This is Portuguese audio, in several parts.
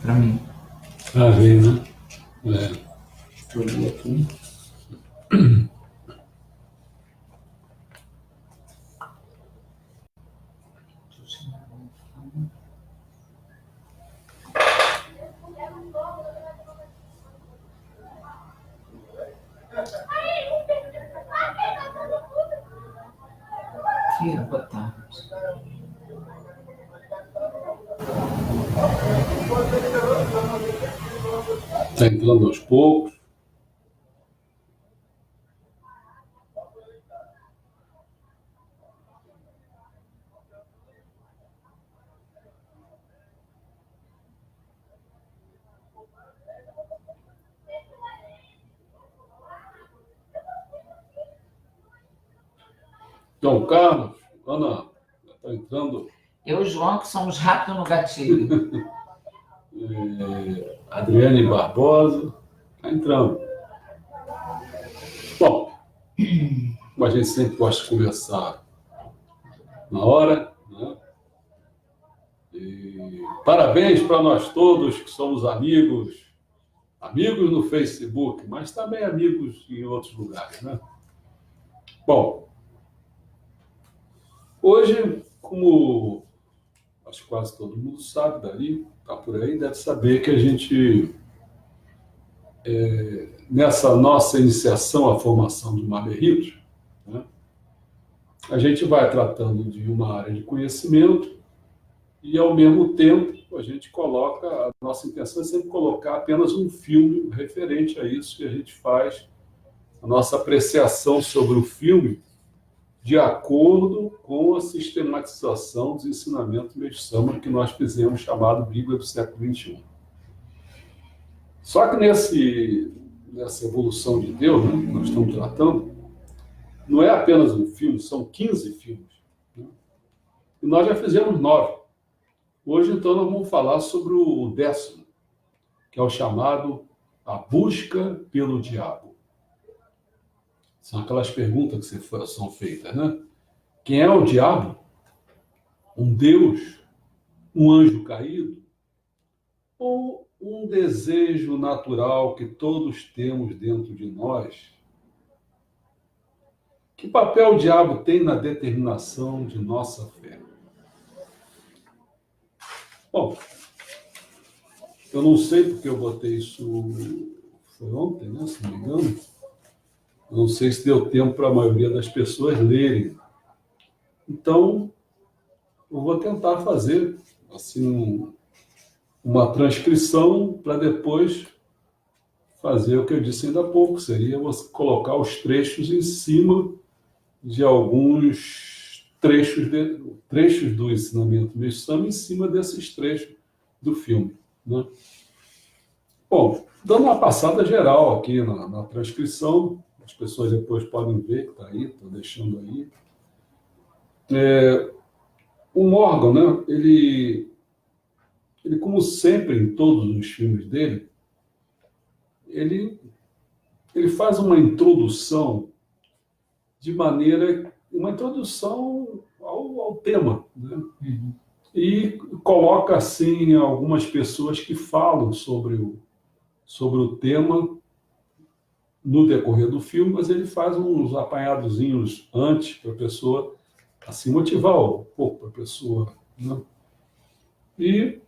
para mim. Ah, vem, né? É. Deixa eu ver aqui. Aqui, boa tarde. Está entrando aos poucos. João Carlos, Ana, está entrando. Eu e o João, que somos rápidos no gatilho. Adriane Barbosa, está entrando. Bom, como a gente sempre gosta de conversar na hora, né? E parabéns para nós todos que somos amigos no Facebook, mas também amigos em outros lugares, né? Bom, hoje, como acho que quase todo mundo sabe daí, está por aí, deve saber que a gente, nessa nossa iniciação à formação do Mamerito, né, a gente vai tratando de uma área de conhecimento e, ao mesmo tempo, a gente coloca, a nossa intenção é sempre colocar apenas um filme referente a isso, e a gente faz a nossa apreciação sobre o filme de acordo com a sistematização dos ensinamentos do Meixo Sama que nós fizemos, chamado Bíblia do século XXI. Só que nessa evolução de Deus, né, que nós estamos tratando, não é apenas um filme, são 15 filmes. Né? E nós já fizemos 9. Hoje, então, nós vamos falar sobre o 10º, que é o chamado A Busca pelo Diabo. São aquelas perguntas que são feitas, né? Quem é o diabo? Um Deus? Um anjo caído? Ou um desejo natural que todos temos dentro de nós? Que papel o diabo tem na determinação de nossa fé? Bom, eu não sei porque eu botei isso, foi ontem, né, se não me engano. Eu não sei se deu tempo para a maioria das pessoas lerem. Então, eu vou tentar fazer assim uma transcrição para depois fazer o que eu disse ainda há pouco, seria você colocar os trechos em cima de alguns trechos do ensinamento do Meixo Sama em cima desses trechos do filme, né? Bom, dando uma passada geral aqui na transcrição, as pessoas depois podem ver que está aí, estou deixando aí. O Morgan, né, ele, como sempre em todos os filmes dele, ele faz uma introdução uma introdução ao tema, né? Uhum. E coloca, assim, algumas pessoas que falam sobre o tema no decorrer do filme, mas ele faz uns apanhadozinhos antes para a pessoa, assim, motivar um pouco a pessoa, né? E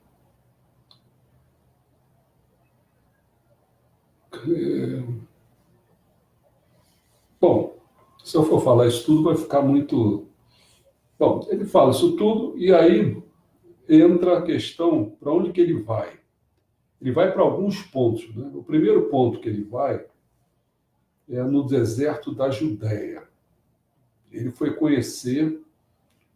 bom, se eu for falar isso tudo, vai ficar muito... Bom, ele fala isso tudo, e aí entra a questão para onde que ele vai. Ele vai para alguns pontos, né? O primeiro ponto que ele vai é no deserto da Judéia. Ele foi conhecer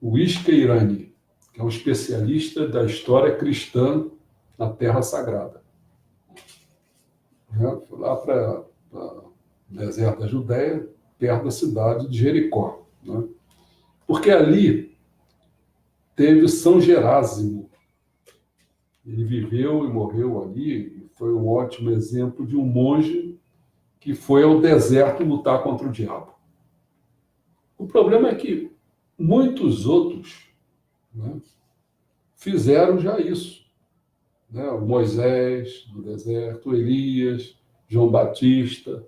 o Ishque-Irani, que é um especialista da história cristã na Terra Sagrada. Foi lá para o deserto da Judéia, perto da cidade de Jericó, né? Porque ali teve São Gerásimo. Ele viveu e morreu ali, e foi um ótimo exemplo de um monge que foi ao deserto lutar contra o diabo. O problema é que muitos outros, né, fizeram já isso, né? O Moisés no deserto, o Elias, João Batista,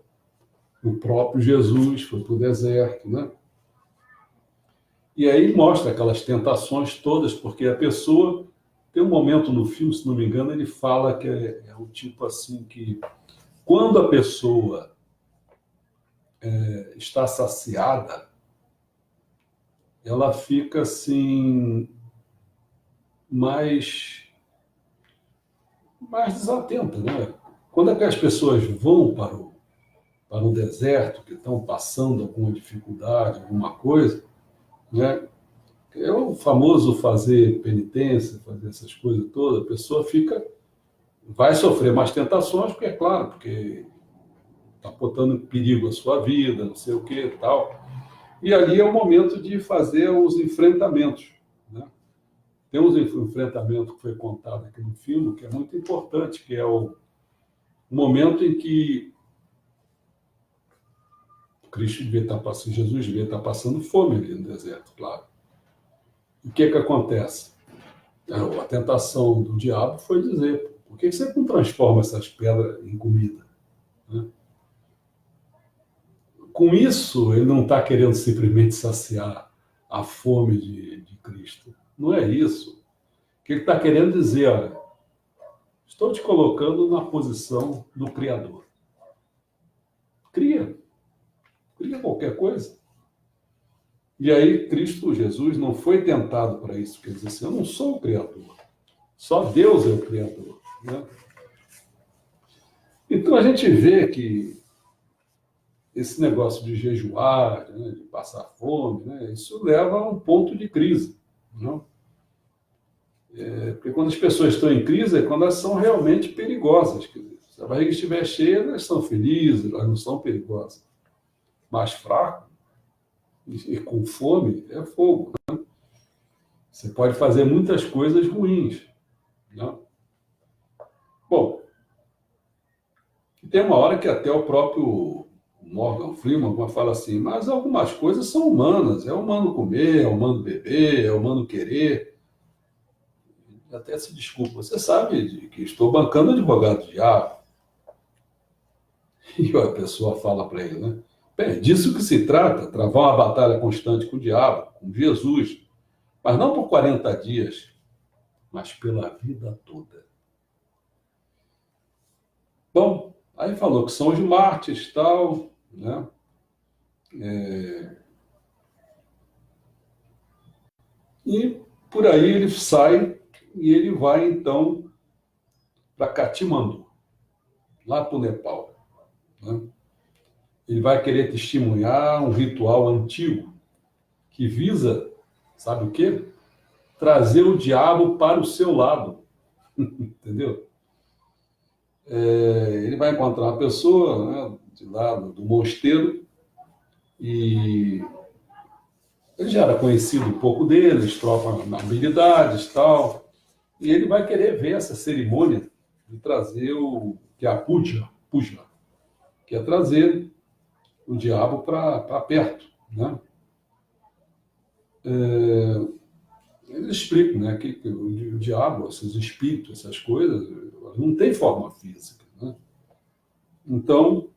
o próprio Jesus foi para o deserto, né? E aí mostra aquelas tentações todas, porque a pessoa tem um momento no filme, se não me engano, ele fala que é o tipo assim que quando a pessoa está saciada, ela fica assim mais desatenta, né? Quando é que as pessoas vão para o deserto, que estão passando alguma dificuldade, alguma coisa, né? É o famoso fazer penitência, fazer essas coisas todas, a pessoa vai sofrer mais tentações, porque é claro, porque está botando em perigo a sua vida, não sei o que e tal. E ali é o momento de fazer os enfrentamentos, né? Tem um enfrentamento que foi contado aqui no filme, que é muito importante, que é o momento em que Cristo devia estar passando, Jesus devia estar passando fome ali no deserto, claro. E o que acontece? A tentação do diabo foi dizer: por que você não transforma essas pedras em comida? Né? Com isso, ele não está querendo simplesmente saciar a fome de Cristo. Não é isso. O que ele está querendo dizer, olha, estou te colocando na posição do Criador. Cria qualquer coisa. E aí, Cristo Jesus não foi tentado para isso, quer dizer assim, eu não sou o Criador, só Deus é o Criador. Né? Então a gente vê que esse negócio de jejuar, né, de passar fome, né, isso leva a um ponto de crise. Não? Porque quando as pessoas estão em crise é quando elas são realmente perigosas. Quer dizer, se a barriga estiver cheia, elas são felizes, elas não são perigosas. Mais fraco e com fome é fogo. Né? Você pode fazer muitas coisas ruins. Né? Bom, tem uma hora que até o próprio Morgan Freeman fala assim, mas algumas coisas são humanas, é humano comer, é humano beber, é humano querer. Até se desculpa, você sabe que estou bancando advogado diabo. E a pessoa fala para ele, né? Bem, disso que se trata, travar uma batalha constante com o diabo, com Jesus, mas não por 40 dias, mas pela vida toda. Bom, aí falou que são os mártires, tal, né? E por aí ele sai e ele vai, então, para Katmandu, lá para o Nepal. Né? Ele vai querer testemunhar um ritual antigo que visa, sabe o quê? Trazer o diabo para o seu lado. Entendeu? Ele vai encontrar uma pessoa, né, de lá do mosteiro e ele já era conhecido um pouco deles, trocam habilidades e tal, e ele vai querer ver essa cerimônia de trazer o que é a puja, que é trazer o diabo para perto, né? Eles explicam, né, que o diabo, esses espíritos, essas coisas, não tem forma física, né? Então,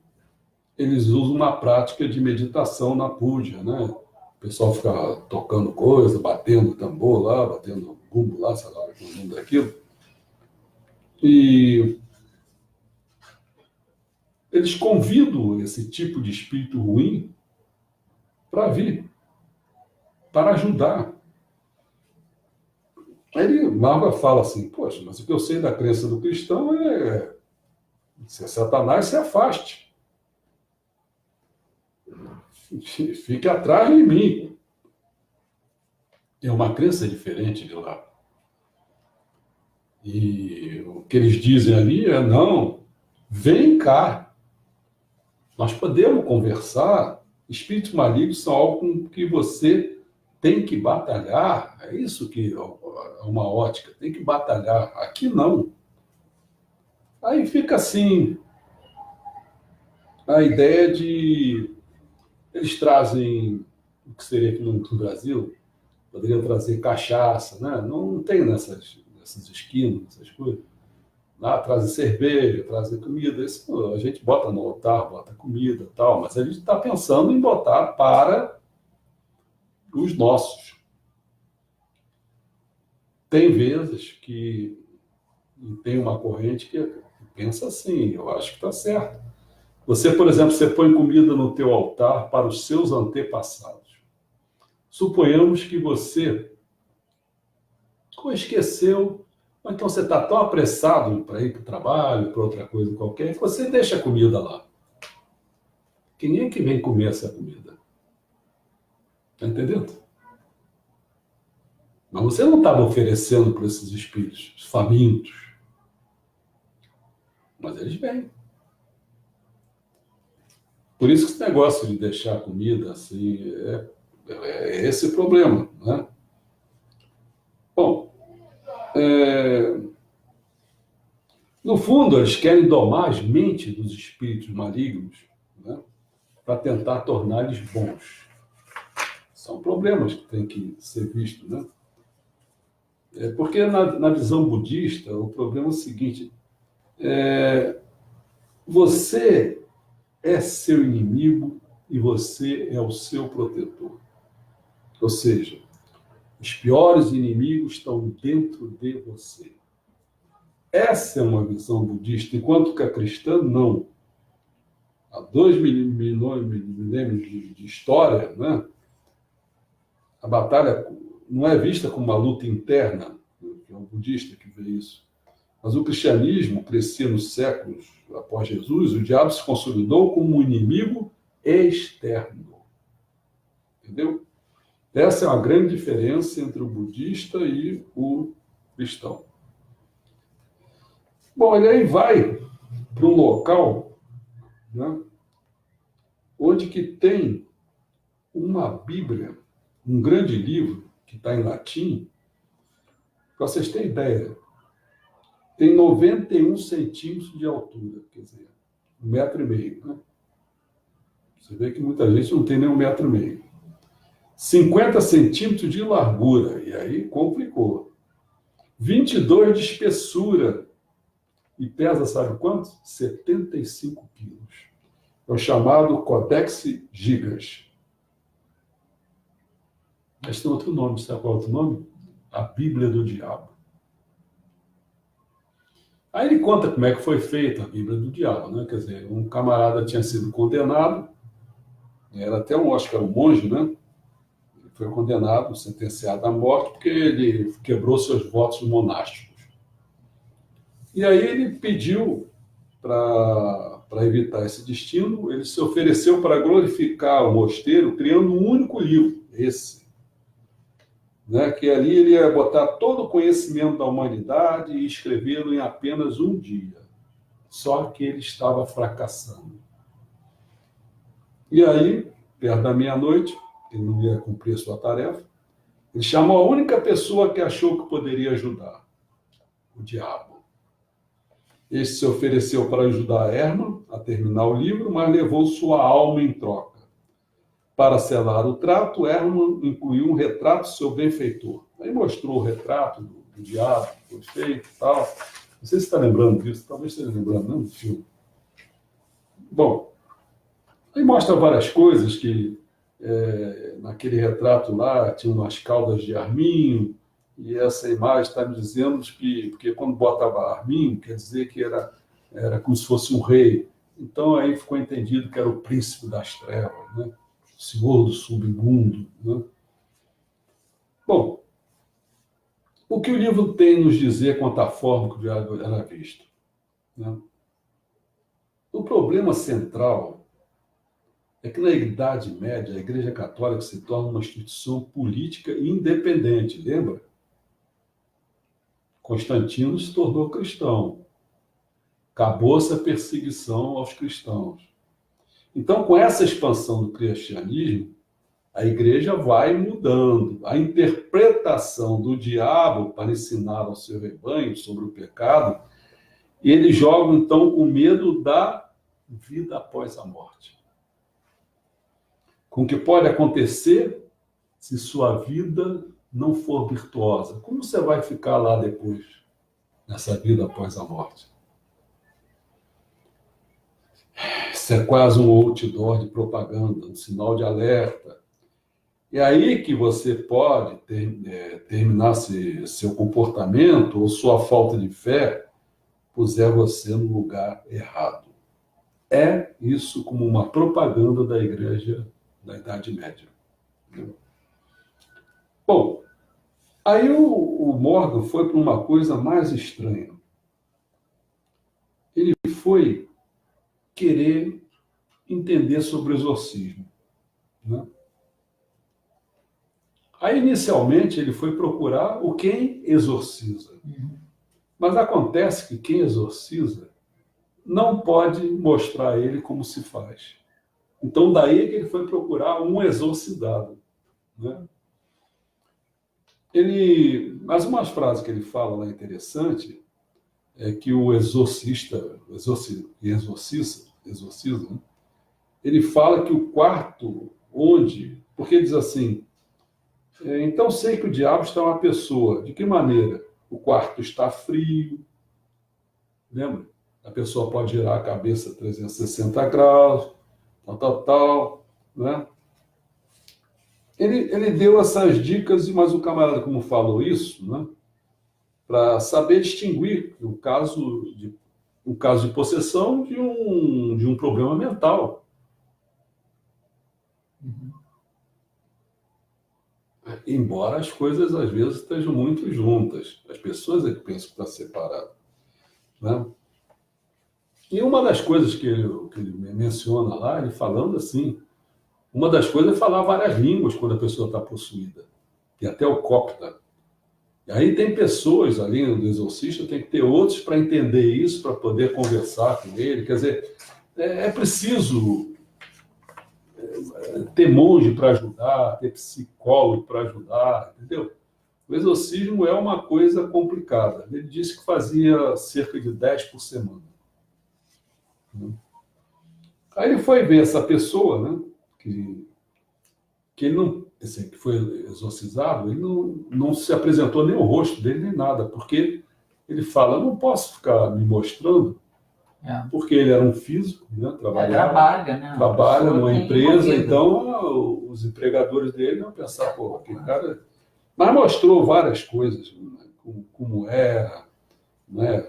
eles usam uma prática de meditação na puja, né? O pessoal fica tocando coisa, batendo tambor lá, batendo bumbo lá, sei lá o nome daquilo. E eles convidam esse tipo de espírito ruim para vir, para ajudar. Aí Marva fala assim, poxa, mas o que eu sei da crença do cristão é se é Satanás, se afaste. Fique atrás de mim. É uma crença diferente de lá. E o que eles dizem ali é, não, vem cá. Nós podemos conversar. Espíritos malignos são algo com que você tem que batalhar. É isso que é uma ótica. Tem que batalhar. Aqui não. Aí fica assim, a ideia de... Eles trazem o que seria aqui no Brasil, poderiam trazer cachaça, né? Não tem nessas esquinas, essas coisas. lá trazem cerveja, trazem comida, isso a gente bota no altar, bota comida e tal, mas a gente está pensando em botar para os nossos. Tem vezes que tem uma corrente que pensa assim, eu acho que está certo. Você, por exemplo, você põe comida no teu altar para os seus antepassados. Suponhamos que você esqueceu, ou então você está tão apressado para ir para o trabalho, para outra coisa qualquer, que você deixa a comida lá. Quem é que vem comer essa comida? Está entendendo? Mas você não estava oferecendo para esses espíritos famintos. Mas eles vêm. Por isso que esse negócio de deixar a comida assim, é esse o problema, né? Bom, no fundo, eles querem domar as mentes dos espíritos malignos, né? Para tentar torná-los bons. São problemas que têm que ser vistos, né? Porque na visão budista, o problema é o seguinte, você é seu inimigo e você é o seu protetor. Ou seja, os piores inimigos estão dentro de você. Essa é uma visão budista, enquanto que a cristã não. Há 2 milênios de história, né? A batalha não é vista como uma luta interna, que é um budista que vê isso. Mas o cristianismo crescia nos séculos após Jesus, o diabo se consolidou como um inimigo externo. Entendeu? Essa é uma grande diferença entre o budista e o cristão. Bom, ele aí vai para um local, né, onde que tem uma Bíblia, um grande livro que está em latim. Para vocês terem ideia, tem 91 centímetros de altura, quer dizer, 1,5 m, né? Você vê que muita gente não tem nem 1,5 m. 50 centímetros de largura, e aí complicou. 22 de espessura, e pesa, sabe quanto? 75 quilos. É o chamado Codex Gigas. Mas tem outro nome, sabe qual é o outro nome? A Bíblia do Diabo. Aí ele conta como é que foi feita a Bíblia do Diabo, né? Quer dizer, um camarada tinha sido condenado, era até acho que era um monge, né? Ele foi condenado, sentenciado à morte, porque ele quebrou seus votos monásticos. E aí ele pediu, para evitar esse destino, ele se ofereceu para glorificar o mosteiro, criando um único livro, esse. Né, que ali ele ia botar todo o conhecimento da humanidade e escrevê-lo em apenas um dia. Só que ele estava fracassando. E aí, perto da meia-noite, ele não ia cumprir a sua tarefa, ele chamou a única pessoa que achou que poderia ajudar, o diabo. Este se ofereceu para ajudar Hermann a terminar o livro, mas levou sua alma em troca. Para selar o trato, Hermann incluiu um retrato do seu benfeitor. Aí mostrou o retrato do diabo, que foi feito e tal. Não sei se está lembrando disso, talvez esteja lembrando, não, do filme. Bom, aí mostra várias coisas que naquele retrato lá tinha umas caudas de arminho, e essa imagem está me dizendo que, porque quando botava arminho, quer dizer que era como se fosse um rei. Então aí ficou entendido que era o príncipe das trevas, né? Senhor do submundo, né? Bom, o que o livro tem a nos dizer quanto à forma que o diabo era visto, né? O problema central é que na Idade Média a Igreja Católica se torna uma instituição política independente, lembra? Constantino se tornou cristão. Acabou-se a perseguição aos cristãos. Então, com essa expansão do cristianismo, a igreja vai mudando. A interpretação do diabo para ensinar ao seu rebanho sobre o pecado, e eles jogam, então, o medo da vida após a morte. Com o que pode acontecer se sua vida não for virtuosa. Como você vai ficar lá depois? nessa vida após a morte. Isso é quase um outdoor de propaganda, um sinal de alerta. É aí que você pode terminar seu comportamento ou sua falta de fé puser você no lugar errado. É isso como uma propaganda da igreja da Idade Média. Bom, aí o Morgan foi para uma coisa mais estranha. Ele foi querer entender sobre o exorcismo, né? Aí, inicialmente, ele foi procurar o quem exorciza. Mas acontece que quem exorciza não pode mostrar a ele como se faz. Então, daí que ele foi procurar um exorcidado, né? Mas uma frase que ele fala lá interessante é que o exorcista, exorciza, né? Ele fala que o quarto porque ele diz assim, então sei que o diabo está uma pessoa. De que maneira? O quarto está frio, lembra? A pessoa pode girar a cabeça 360 graus, tal, né? Ele deu essas dicas, mas o camarada, como falou isso, né, para saber distinguir um caso de possessão de um problema mental. Embora as coisas, às vezes, estejam muito juntas. As pessoas é que pensam que está separado, né? E uma das coisas que ele menciona lá, ele falando assim, uma das coisas é falar várias línguas quando a pessoa está possuída. E até o copta. E aí tem pessoas ali no exorcista, tem que ter outros para entender isso, para poder conversar com ele. Quer dizer, é preciso ter monge para ajudar, ter psicólogo para ajudar, entendeu? O exorcismo é uma coisa complicada. Ele disse que fazia cerca de 10 por semana. Aí ele foi ver essa pessoa, né, que ele não, assim, que foi exorcizado, ele não se apresentou nem o rosto dele, nem nada, porque ele fala, não posso ficar me mostrando, porque ele era um físico, né, trabalha, né? Trabalha numa empresa, então os empregadores dele iam pensar, pô, aquele cara... Mas mostrou várias coisas, né, como era, né?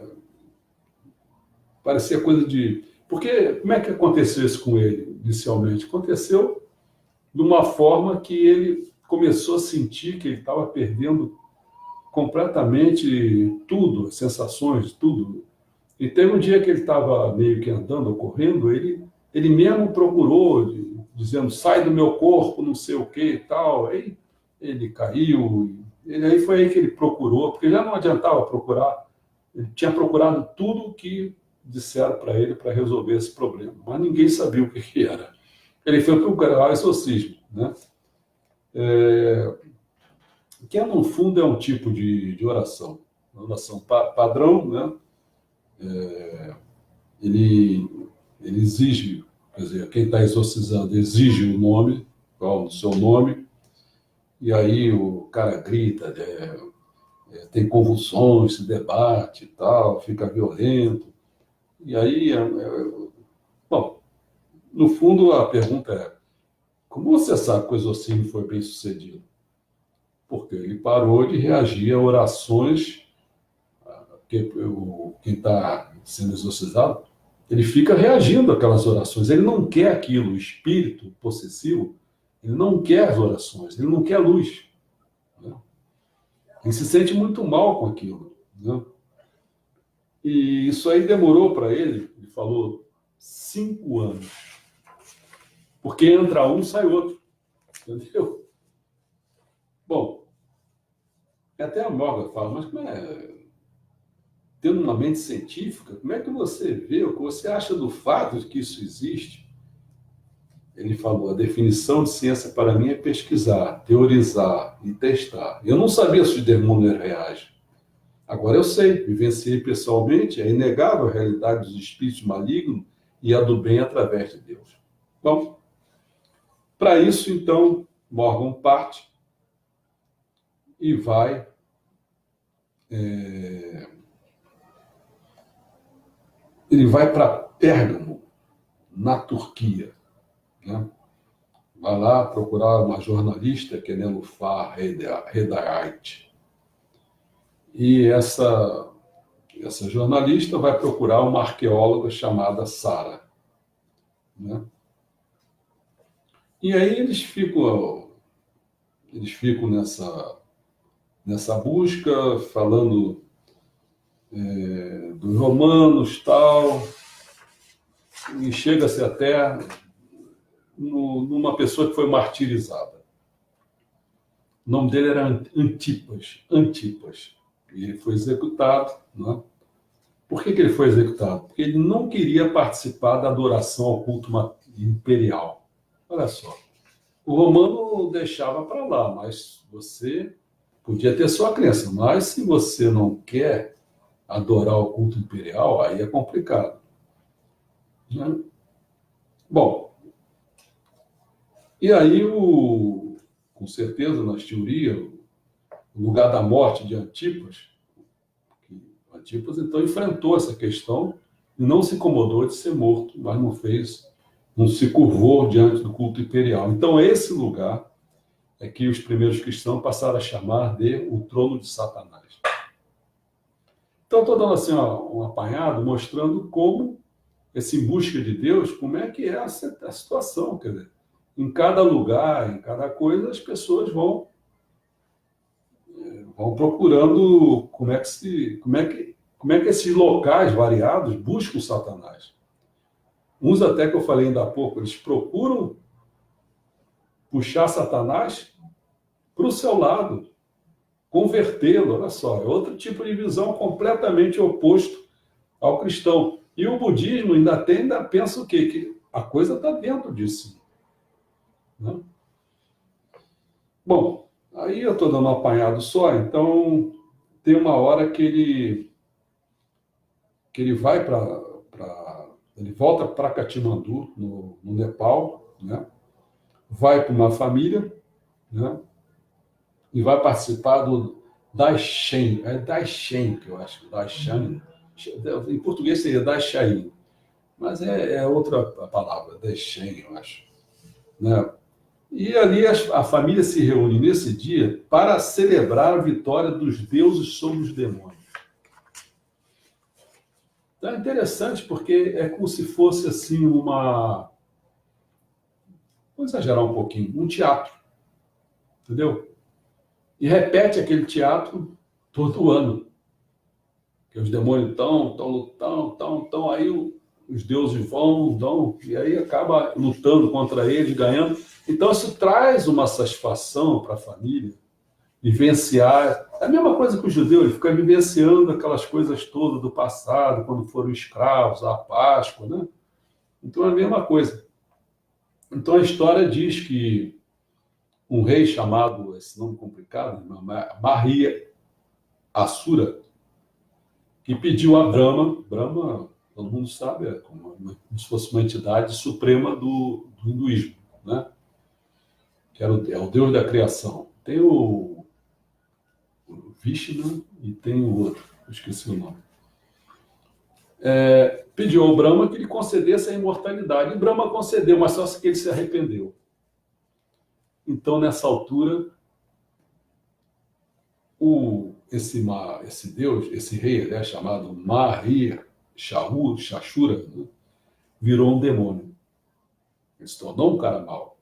Parecia coisa de... Porque como é que aconteceu isso com ele, inicialmente? Aconteceu de uma forma que ele começou a sentir que ele estava perdendo completamente tudo, as sensações, tudo. E teve um dia que ele estava meio que andando ou correndo, ele mesmo procurou, dizendo, sai do meu corpo, não sei o que e tal. Aí ele caiu, aí foi aí que ele procurou, porque já não adiantava procurar, ele tinha procurado tudo que disseram para ele para resolver esse problema, mas ninguém sabia o que era. Ele foi procurar o exorcismo, né? Que no fundo é um tipo de oração, uma oração padrão, né? Ele exige, quer dizer, quem está exorcizando exige o nome, qual o seu nome, e aí o cara grita, tem convulsões, se debate e tal, fica violento. E aí, bom, no fundo a pergunta é, como você sabe que o exorcismo foi bem sucedido? Porque ele parou de reagir a orações, porque quem está sendo exorcizado, ele fica reagindo àquelas orações, ele não quer aquilo, o espírito possessivo, ele não quer as orações, ele não quer luz, né? Ele se sente muito mal com aquilo, né? E isso aí demorou para ele falou, 5 anos. Porque entra um, sai outro, entendeu? Bom, até a Morgan fala, mas como tendo uma mente científica, como é que você vê, o que você acha do fato de que isso existe? Ele falou, a definição de ciência para mim é pesquisar, teorizar e testar. Eu não sabia se os demônios reagem. Agora eu sei, vivenciei pessoalmente, é inegável a realidade dos espíritos malignos e a do bem através de Deus. Bom, para isso, então, Morgan parte e vai ele vai para Pérgamo, na Turquia, né? Vai lá procurar uma jornalista, que é Nelufar Hedayat. E essa jornalista vai procurar uma arqueóloga chamada Sara, né? E aí eles ficam nessa busca, falando dos romanos, tal, e chega-se até numa pessoa que foi martirizada. O nome dele era Antipas. E ele foi executado, né? Por que ele foi executado? Porque ele não queria participar da adoração ao culto imperial. Olha só, o romano deixava para lá, mas você podia ter sua crença, mas se você não quer adorar o culto imperial, aí é complicado, né? Bom, e aí, com certeza, nas teorias, o lugar da morte de Antipas, então, enfrentou essa questão e não se incomodou de ser morto, mas não se curvou diante do culto imperial. Então, esse lugar é que os primeiros cristãos passaram a chamar de o trono de Satanás. Então, estou dando assim, um apanhado, mostrando como esse em busca de Deus, como é que é a situação. Quer dizer, em cada lugar, em cada coisa, as pessoas vão procurando como é que esses locais variados buscam Satanás. Uns até que eu falei ainda há pouco, eles procuram puxar Satanás para o seu lado, convertê-lo. Olha só, é outro tipo de visão completamente oposto ao cristão. E o budismo ainda pensa o quê? Que a coisa está dentro disso, né? Bom, aí eu estou dando um apanhado só, então tem uma hora que ele vai ele volta para Katmandu, no Nepal, né? Vai para uma família, né? E vai participar do Daishen, Daishen que eu acho, Daishen, em português seria Daishain, mas é outra palavra, Daishen, eu acho, né? E ali a família se reúne nesse dia para celebrar a vitória dos deuses sobre os demônios. Então é interessante porque é como se fosse assim vou exagerar um pouquinho, um teatro, entendeu? E repete aquele teatro todo ano. Que os demônios estão lutando, aí os deuses vão, e aí acaba lutando contra eles, ganhando. Então isso traz uma satisfação para a família, vivenciar. É a mesma coisa que o judeu, ele fica vivenciando aquelas coisas todas do passado, quando foram escravos, a Páscoa, né? Então é a mesma coisa. Então a história diz que um rei chamado, esse nome complicado, Maria Assura, que pediu a Brahma, todo mundo sabe, como se fosse uma entidade suprema do hinduísmo, né? Que é o deus da criação. Tem o Vishnu e tem o outro, eu esqueci o nome. Pediu ao Brahma que ele concedesse a imortalidade. E Brahma concedeu, mas só que ele se arrependeu. Então, nessa altura, esse deus, esse rei, chamado Maria Shashura, né, virou um demônio. Ele se tornou um cara mau.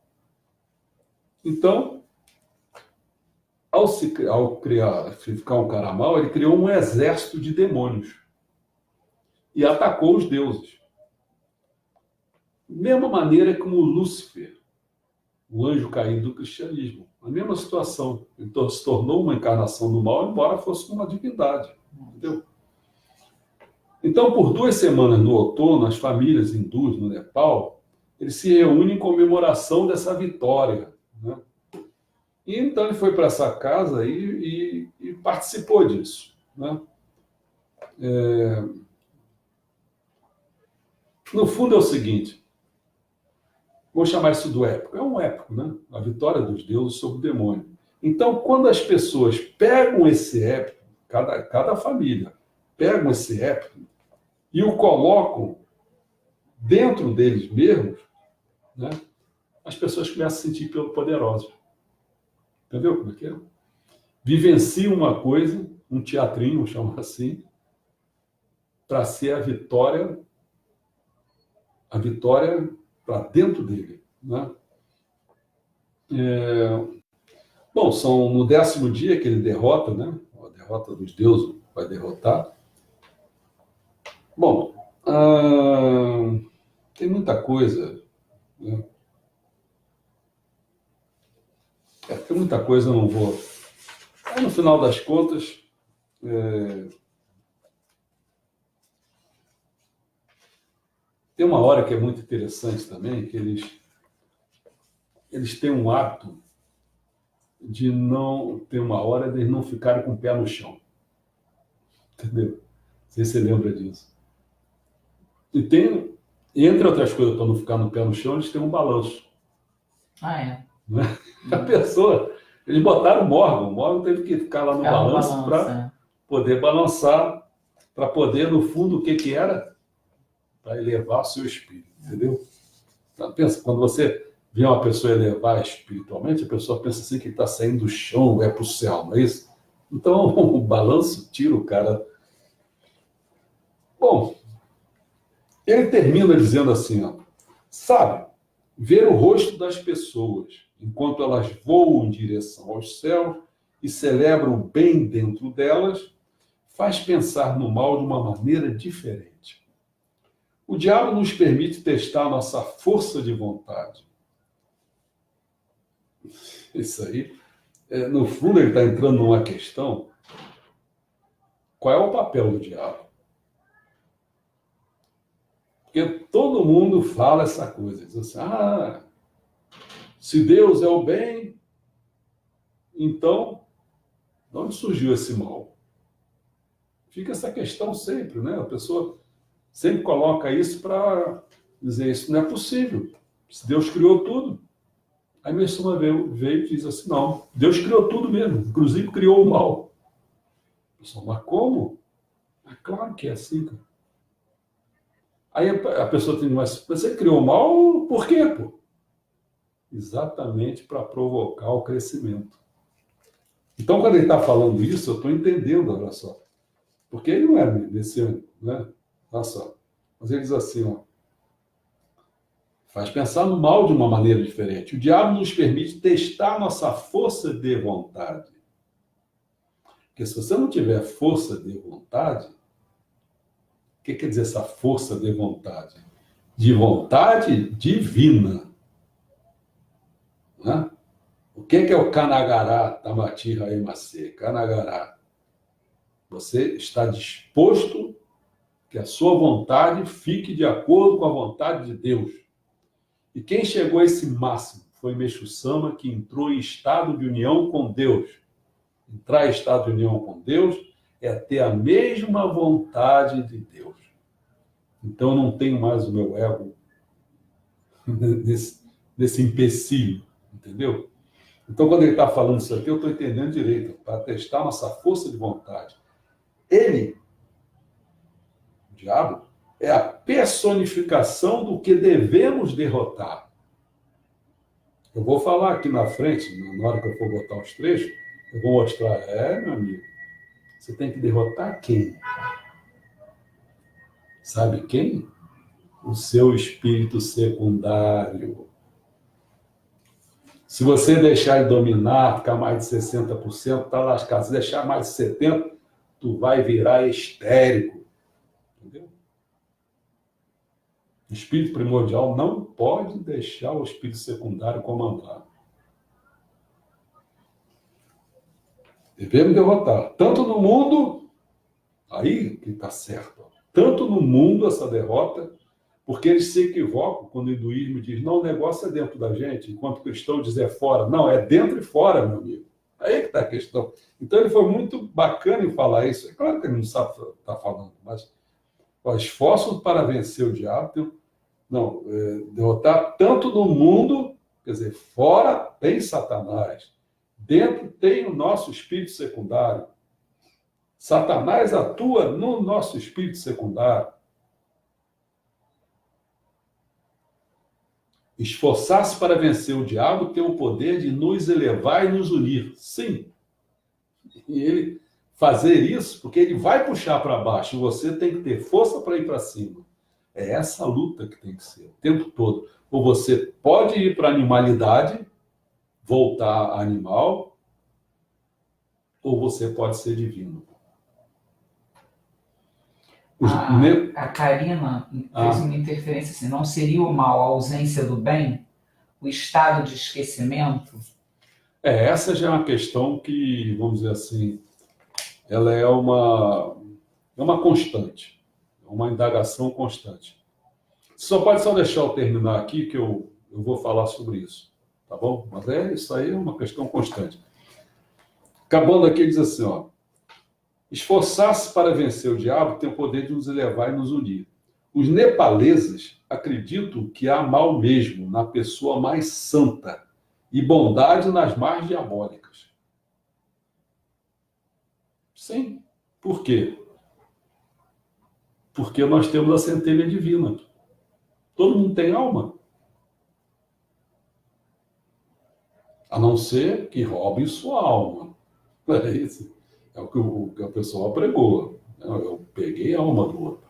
Então, ao ficar um cara mau, ele criou um exército de demônios e atacou os deuses. Mesma maneira como Lúcifer, o anjo caído do cristianismo. A mesma situação. Então, se tornou uma encarnação do mal, embora fosse uma divindade. Entendeu? Então, por 2 semanas no outono, as famílias hindus no Nepal, eles se reúnem em comemoração dessa vitória, né? E então ele foi para essa casa e participou disso, né? No fundo é o seguinte, vou chamar isso do épico. É um épico, né? A vitória dos deuses sobre o demônio. Então, quando as pessoas pegam esse épico, cada família pegam esse épico e o colocam dentro deles mesmos, né? As pessoas começam a se sentir poderosas. Entendeu como é que é? Vivenciam uma coisa, um teatrinho, vamos chamar assim, para ser a vitória para dentro dele, né? Bom, são no 10º dia que ele derrota, né? A derrota dos deuses vai derrotar. Bom, tem muita coisa, né? Tem muita coisa, eu não vou. Aí, no final das contas, tem uma hora que é muito interessante também, que eles têm um hábito de não ter uma hora de não ficarem com o pé no chão. Entendeu? Não sei se você lembra disso. E tem, entre outras coisas, para não ficar no pé no chão, eles têm um balanço. Ah, é? Né? A pessoa, eles botaram o Morgan teve que ficar lá no balanço para poder balançar, para poder, no fundo, o que era? Para elevar o seu espírito, entendeu? Então, pensa, quando você vê uma pessoa elevar espiritualmente, a pessoa pensa assim que está saindo do chão, é para o céu, não é isso? Então, o balanço tira o cara. Bom, ele termina dizendo assim, ó, sabe, ver o rosto das pessoas enquanto elas voam em direção aos céus e celebram o bem dentro delas, faz pensar no mal de uma maneira diferente. O diabo nos permite testar a nossa força de vontade. Isso aí, no fundo, ele está entrando numa questão. Qual é o papel do diabo? Porque todo mundo fala essa coisa. Diz assim, se Deus é o bem, então, de onde surgiu esse mal? Fica essa questão sempre, né? A pessoa sempre coloca isso para dizer, isso não é possível. Se Deus criou tudo. Aí Messuma veio e diz assim, não, Deus criou tudo mesmo, inclusive criou o mal. Pessoal, mas como? Claro que é assim, cara. Aí a pessoa tem, mas você criou o mal por quê, pô? Exatamente para provocar o crescimento. Então, quando ele está falando isso, eu estou entendendo, olha só. Porque ele não é messiânico, né? Olha só. Mas ele diz assim, ó, faz pensar no mal de uma maneira diferente. O diabo nos permite testar nossa força de vontade. Porque se você não tiver força de vontade, o que quer dizer essa força de vontade? De vontade divina. Né? O que é o Kanagará Tamati Raimase? Kanagará. Você está disposto que a sua vontade fique de acordo com a vontade de Deus. E quem chegou a esse máximo foi Meixo Sama, que entrou em estado de união com Deus. Entrar em estado de união com Deus é ter a mesma vontade de Deus. Então eu não tenho mais o meu ego nesse empecilho, entendeu? Então, quando ele está falando isso aqui, eu estou entendendo direito, para testar nossa força de vontade. Ele, o diabo, é a personificação do que devemos derrotar. Eu vou falar aqui na frente, na hora que eu for botar os trechos, eu vou mostrar, meu amigo, você tem que derrotar quem? Sabe quem? O seu espírito secundário. Se você deixar ele dominar, ficar mais de 60%, tá lascado. Se deixar mais de 70%, tu vai virar histérico. Entendeu? O espírito primordial não pode deixar o espírito secundário comandar. Devemos derrotar. Tanto no mundo, aí que está certo, tanto no mundo essa derrota, porque eles se equivocam quando o hinduísmo diz, não, o negócio é dentro da gente, enquanto o cristão diz é fora. Não, é dentro e fora, meu amigo. Aí que está a questão. Então ele foi muito bacana em falar isso. É claro que ele não sabe o que está falando, mas esforços para vencer o diabo, derrotar tanto no mundo, quer dizer, fora tem Satanás, dentro tem o nosso espírito secundário. Satanás atua no nosso espírito secundário. Esforçar-se para vencer o diabo tem o poder de nos elevar e nos unir. Sim. E ele fazer isso, porque ele vai puxar para baixo, você tem que ter força para ir para cima. É essa luta que tem que ser, o tempo todo. Ou você pode ir para a animalidade, voltar animal, ou você pode ser divino. A Karina fez uma interferência assim, não seria o mal a ausência do bem? O estado de esquecimento? Essa já é uma questão que, vamos dizer assim, ela é uma constante, uma indagação constante. Só deixar eu terminar aqui, que eu vou falar sobre isso, tá bom? Mas isso aí é uma questão constante. Acabando aqui, ele diz assim, ó, esforçar-se para vencer o diabo tem o poder de nos elevar e nos unir. Os nepaleses acreditam que há mal mesmo na pessoa mais santa e bondade nas mais diabólicas. Sim. Por quê? Porque nós temos a centelha divina. Todo mundo tem alma. A não ser que roube sua alma. É isso. É o que o pessoal pregou. Eu peguei a alma do outro.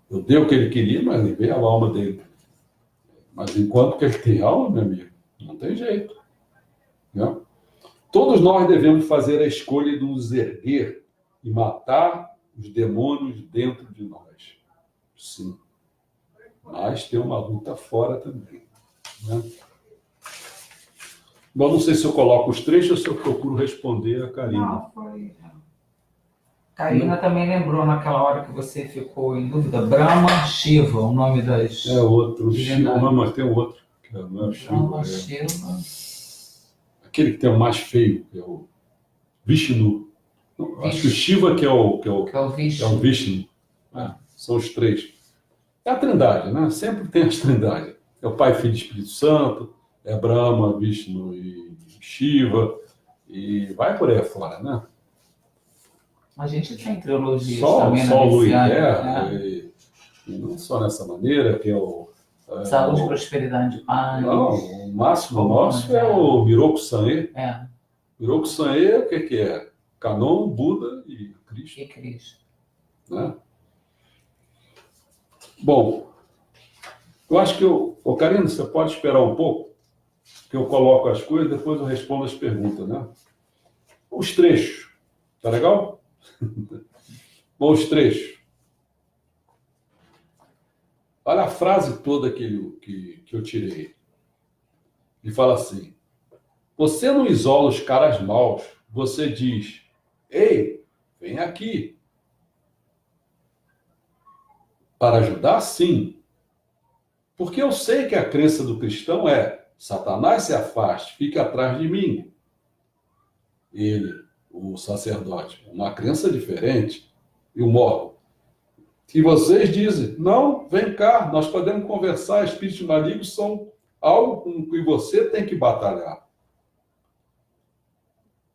Eu dei o que ele queria, mas levei a alma dele. Mas enquanto que ele tem alma, meu amigo, não tem jeito. Né? Todos nós devemos fazer a escolha de nos erguer e matar os demônios dentro de nós. Sim. Mas tem uma luta fora também. Né? Bom, não sei se eu coloco os trechos ou se eu procuro responder a Karina. Não, foi... Karina também lembrou naquela hora que você ficou em dúvida. Brahma, Shiva, o nome das... É outro. Shiva, não, mas tem outro. Que não é o Shiva, Brahma, Shiva... Aquele que tem o mais feio, que é o Vishnu. Acho que o Shiva que é o Vishnu. É o Vishnu. São os três. É a trindade, né? Sempre tem as trindades. É o Pai, Filho e Espírito Santo, é Brahma, Vishnu e Shiva, e vai por aí fora, né? A gente tem trilogias Sol, também na Lua e Terra, Terra, e não só nessa maneira, que é o... Saúde, prosperidade e paz. Não, o máximo nosso é o Miroku San'e. Miroku San'e, o que é? Kanon, Buda e Cristo. E Cristo. Né? Bom, eu acho que Karina, você pode esperar um pouco, que eu coloco as coisas, depois eu respondo as perguntas, né? Os trechos, tá legal? Bom, os trechos. Olha a frase toda que eu tirei. Ele fala assim, você não isola os caras maus, você diz, ei, vem aqui. Para ajudar, sim. Porque eu sei que a crença do cristão é, Satanás se afaste, fique atrás de mim. Ele, o sacerdote, uma crença diferente. E o morro. E vocês dizem, não, vem cá, nós podemos conversar, espíritos malignos são algo com que você tem que batalhar.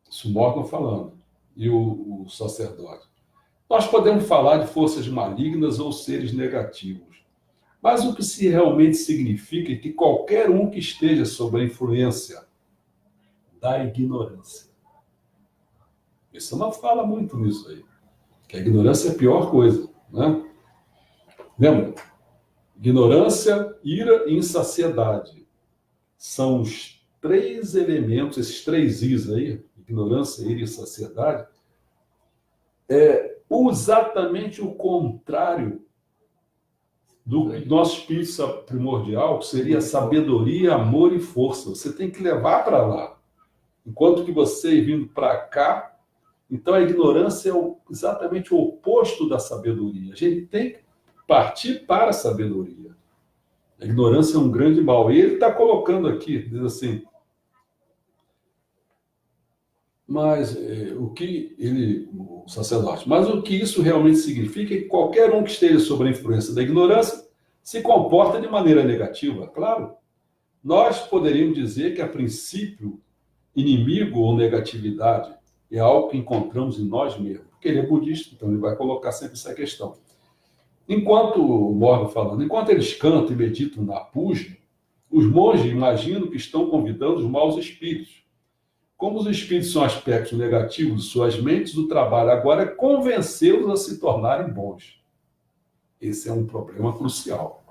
Isso o Morgan falando. E o sacerdote. Nós podemos falar de forças malignas ou seres negativos. Mas o que se realmente significa é que qualquer um que esteja sob a influência da ignorância. Isso não fala muito nisso aí. Que a ignorância é a pior coisa. Né? Lembra? Ignorância, ira e insaciedade. São os três elementos, esses três Is aí, ignorância, ira e insaciedade, é exatamente o contrário do nosso espírito primordial, que seria sabedoria, amor e força. Você tem que levar para lá. Enquanto que você vindo para cá, então a ignorância é exatamente o oposto da sabedoria. A gente tem que partir para a sabedoria. A ignorância é um grande mal. E ele está colocando aqui, diz assim, mas o sacerdote, mas o que isso realmente significa é que qualquer um que esteja sob a influência da ignorância se comporta de maneira negativa, claro. Nós poderíamos dizer que, a princípio, inimigo ou negatividade é algo que encontramos em nós mesmos, porque ele é budista, então ele vai colocar sempre essa questão. Enquanto, o Morgan falando, enquanto eles cantam e meditam na puja, Os monges imaginam que estão convidando os maus espíritos. Como os espíritos são aspectos negativos de suas mentes, o trabalho agora é convencê-los a se tornarem bons. Esse é um problema crucial.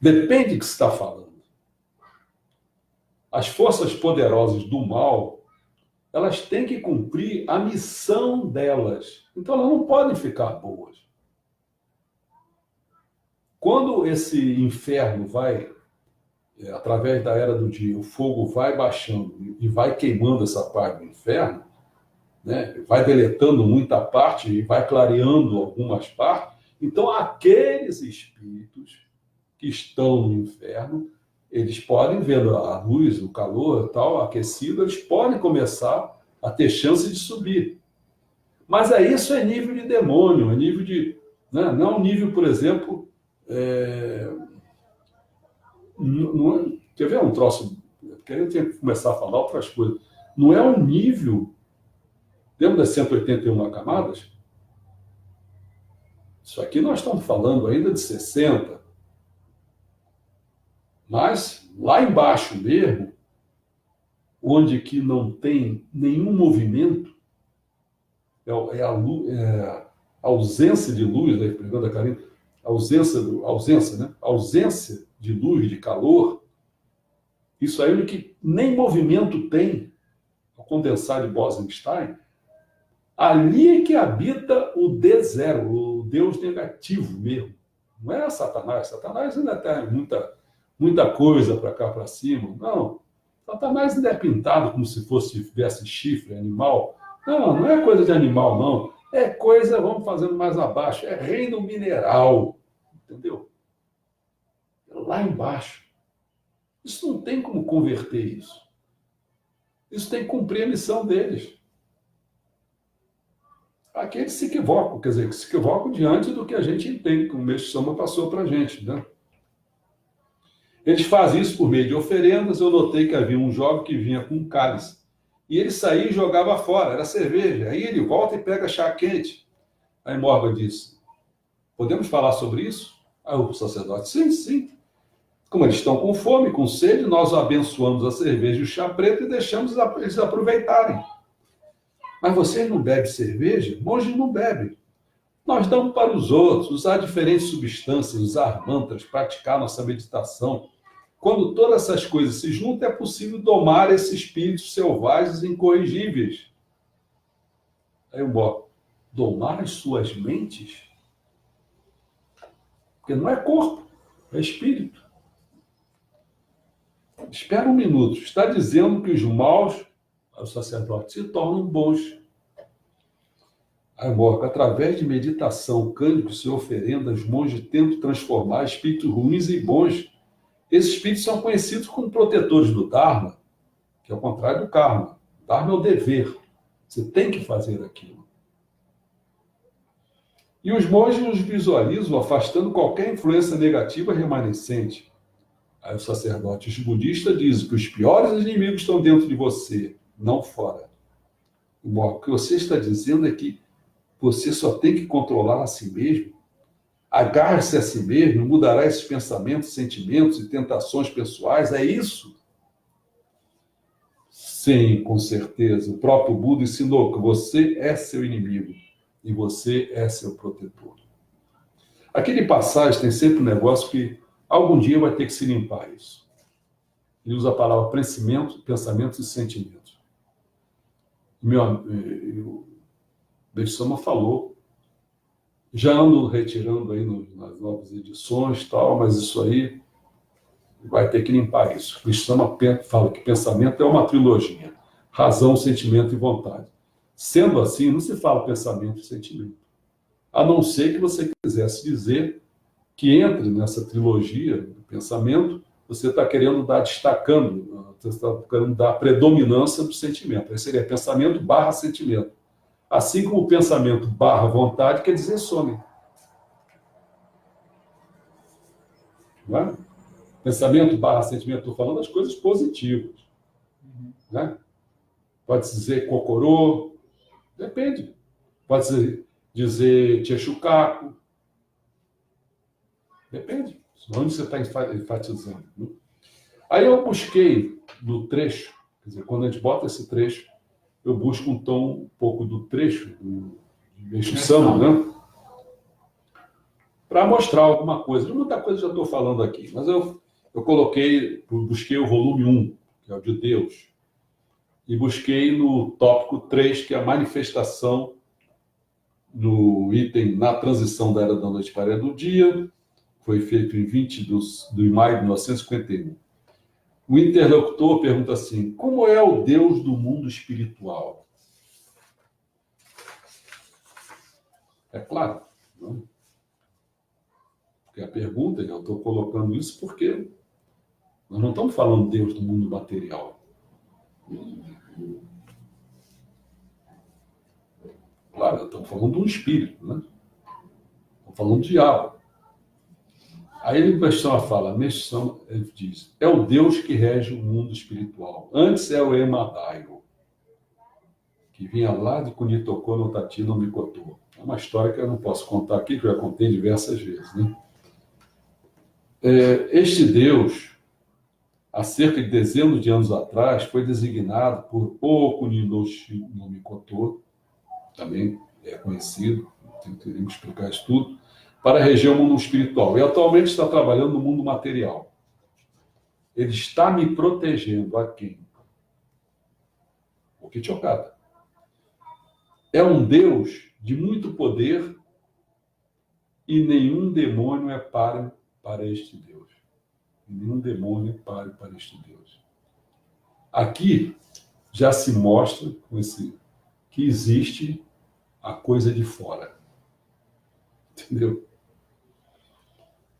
Depende do que se está falando. As forças poderosas do mal, elas têm que cumprir a missão delas. Então, elas não podem ficar boas. Quando esse inferno vai, através da era do dia, o fogo vai baixando e vai queimando essa parte do inferno, né? Vai deletando muita parte e vai clareando algumas partes, então aqueles espíritos que estão no inferno, eles podem, vendo a luz, o calor, tal, aquecido, eles podem começar a ter chance de subir. Mas aí isso é nível de demônio, é nível de... Né? Não é um nível, por exemplo... quer ver um troço? Porque aí eu tenho que começar a falar outras coisas. Não é um nível... Lembra das 181 camadas? Isso aqui nós estamos falando ainda de 60. Mas lá embaixo mesmo, onde que não tem nenhum movimento, é a ausência de luz, né? Pegando a Karina, ausência, né? Ausência de luz, de calor, isso aí que nem movimento tem, ao condensar de Bose-Einstein, ali é que habita o D0, o Deus negativo mesmo. Não é Satanás. Satanás ainda tem muita coisa para cá, para cima. Não. Satanás ainda é pintado como se tivesse chifre, animal. Não é coisa de animal, não. É coisa, vamos fazendo mais abaixo, é reino mineral. Entendeu? É lá embaixo. Isso não tem como converter isso. Isso tem que cumprir a missão deles. Aqui eles se equivocam, quer dizer, que se equivocam diante do que a gente entende, como o Mestre Sama passou para a gente, né? Eles fazem isso por meio de oferendas. Eu notei que havia um jovem que vinha com um cálice. E ele saía e jogava fora, era cerveja. Aí ele volta e pega chá quente. Aí Morgan disse, podemos falar sobre isso? Aí o sacerdote, sim. Como eles estão com fome, com sede, nós abençoamos a cerveja e o chá preto e deixamos eles aproveitarem. Mas vocês não bebem cerveja? Monge não bebe. Nós damos para os outros, usar diferentes substâncias, usar mantras, praticar nossa meditação. Quando todas essas coisas se juntam, é possível domar esses espíritos selvagens e incorrigíveis. Aí eu boto, domar as suas mentes? Porque não é corpo, é espírito. Espera um minuto, está dizendo que os maus, o sacerdote, se tornam bons. Aí, Morgan, através de meditação, cânticos e oferendas, os monges tentam transformar espíritos ruins em bons. Esses espíritos são conhecidos como protetores do Dharma, que é o contrário do karma. O Dharma é o dever. Você tem que fazer aquilo. E os monges os visualizam afastando qualquer influência negativa remanescente. Aí o sacerdote, os budistas dizem que os piores inimigos estão dentro de você, não fora. O que você está dizendo é que você só tem que controlar a si mesmo. Agarre-se a si mesmo, mudará esses pensamentos, sentimentos e tentações pessoais. É isso? Sim, com certeza. O próprio Buda ensinou que você é seu inimigo e você é seu protetor. Aqui de passagem tem sempre um negócio que algum dia vai ter que se limpar isso. Ele usa a palavra pensamentos e sentimentos. O Besama falou, já ando retirando aí nas novas edições, tal, mas isso aí vai ter que limpar isso. O Besama fala que pensamento é uma trilogia, razão, sentimento e vontade. Sendo assim, não se fala pensamento e sentimento. A não ser que você quisesse dizer que entre nessa trilogia do pensamento, você está querendo destacando, você está querendo dar predominância do sentimento. Aí seria pensamento / sentimento. Assim como o pensamento / vontade quer dizer some. Não é? Pensamento / sentimento, estou falando das coisas positivas. Né? Pode dizer cocorô, depende. Pode dizer tchechucaco, depende. Onde você está enfatizando? Né? Aí eu busquei no trecho, quer dizer, quando a gente bota esse trecho, eu busco um tom um pouco do trecho, do Meixo Sama, né? Para mostrar alguma coisa. Muita coisa já estou falando aqui, mas eu busquei o volume 1, que é o de Deus, e busquei no tópico 3, que é a manifestação no item na transição da era da noite para a era do dia, foi feito em 20 de maio de 1951. O interlocutor pergunta assim: como é o Deus do mundo espiritual? É claro, não? Porque a pergunta, eu estou colocando isso porque nós não estamos falando Deus do mundo material. Claro, estamos falando de um espírito, né? Estamos falando de algo. Aí ele fala, ele diz, é o Deus que rege o mundo espiritual. Antes é o Emadairo, que vinha lá de Kunitoko no Tati no Mikoto. É uma história que eu não posso contar aqui, que eu já contei diversas vezes, né? Este Deus, há cerca de dezenas de anos atrás, foi designado por Okuninoshi no Mikoto, também é conhecido, teríamos que explicar isso tudo, para reger o mundo espiritual. E atualmente está trabalhando no mundo material. Ele está me protegendo a quem? O Kichokata. É um Deus de muito poder e nenhum demônio é páreo para este Deus. Nenhum demônio é páreo para este Deus. Aqui já se mostra que existe a coisa de fora. Entendeu?